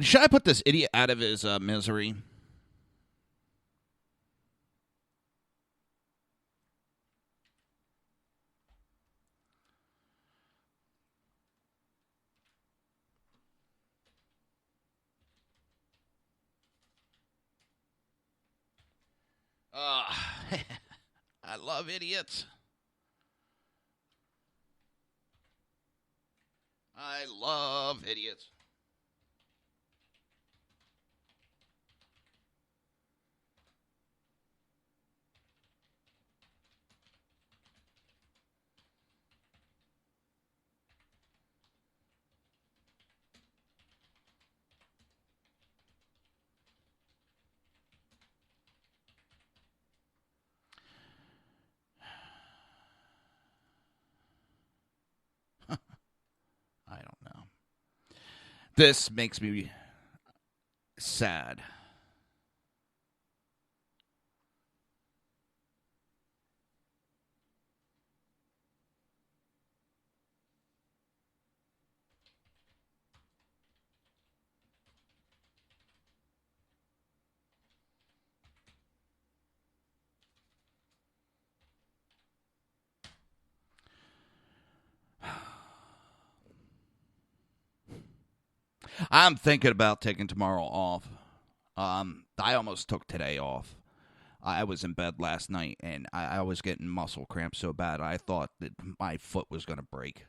[SPEAKER 1] Should I put this idiot out of his misery? I love idiots. I love idiots. I don't know. This makes me sad. I'm thinking about taking tomorrow off. I almost took today off. I was in bed last night, and I was getting muscle cramps so bad, I thought that my foot was going to break.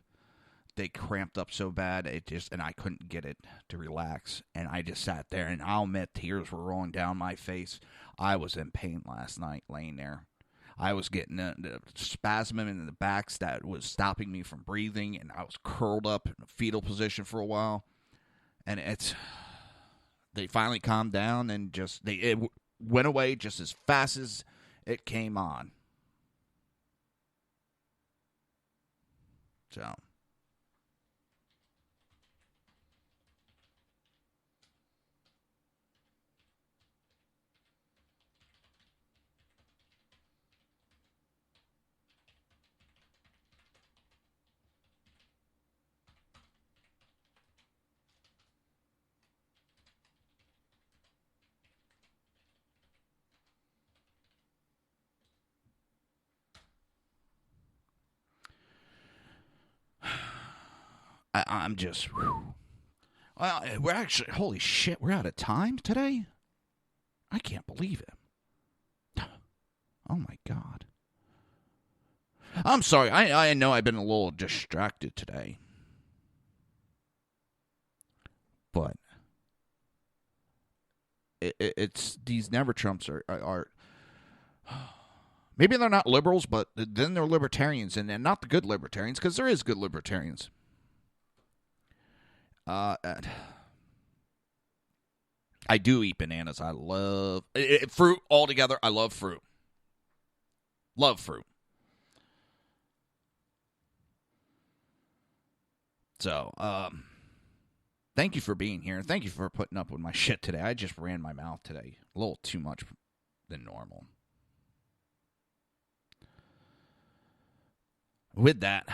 [SPEAKER 1] They cramped up so bad, and I couldn't get it to relax. And I just sat there, and I'll admit, tears were rolling down my face. I was in pain last night, laying there. I was getting a spasm in the backs that was stopping me from breathing, and I was curled up in a fetal position for a while. And they finally calmed down, and it went away just as fast as it came on. So. I'm just, whew. Well, we're actually, holy shit, we're out of time today? I can't believe it. Oh my God. I'm sorry, I know I've been a little distracted today. But it's these never Trumps are maybe they're not liberals, but then they're libertarians, and not the good libertarians, because there is good libertarians. I do eat bananas. I love fruit altogether. I love fruit. Love fruit. So, thank you for being here. Thank you for putting up with my shit today. I just ran my mouth today. A little too much than normal. With that,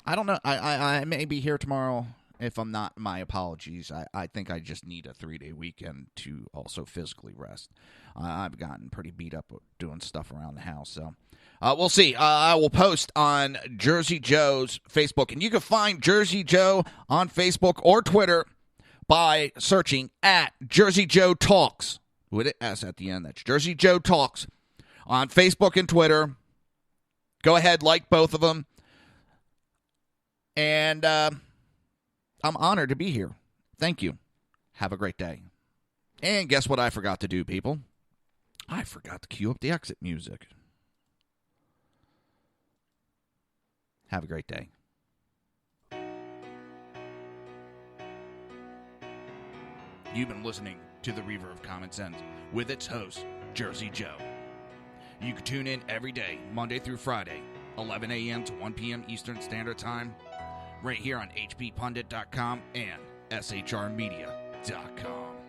[SPEAKER 1] I don't know. I may be here tomorrow. If I'm not, my apologies. I think I just need a 3-day weekend to also physically rest. I've gotten pretty beat up doing stuff around the house. So we'll see. I will post on Jersey Joe's Facebook. And you can find Jersey Joe on Facebook or Twitter by searching at Jersey Joe Talks. With an S at the end. That's Jersey Joe Talks on Facebook and Twitter. Go ahead, like both of them. And I'm honored to be here. Thank you. Have a great day. And guess what I forgot to do, people? I forgot to cue up the exit music. Have a great day. You've been listening to the Reaver of Common Sense with its host, Jersey Joe. You can tune in every day, Monday through Friday, 11 a.m. to 1 p.m. Eastern Standard Time, right here on hppundit.com and shrmedia.com.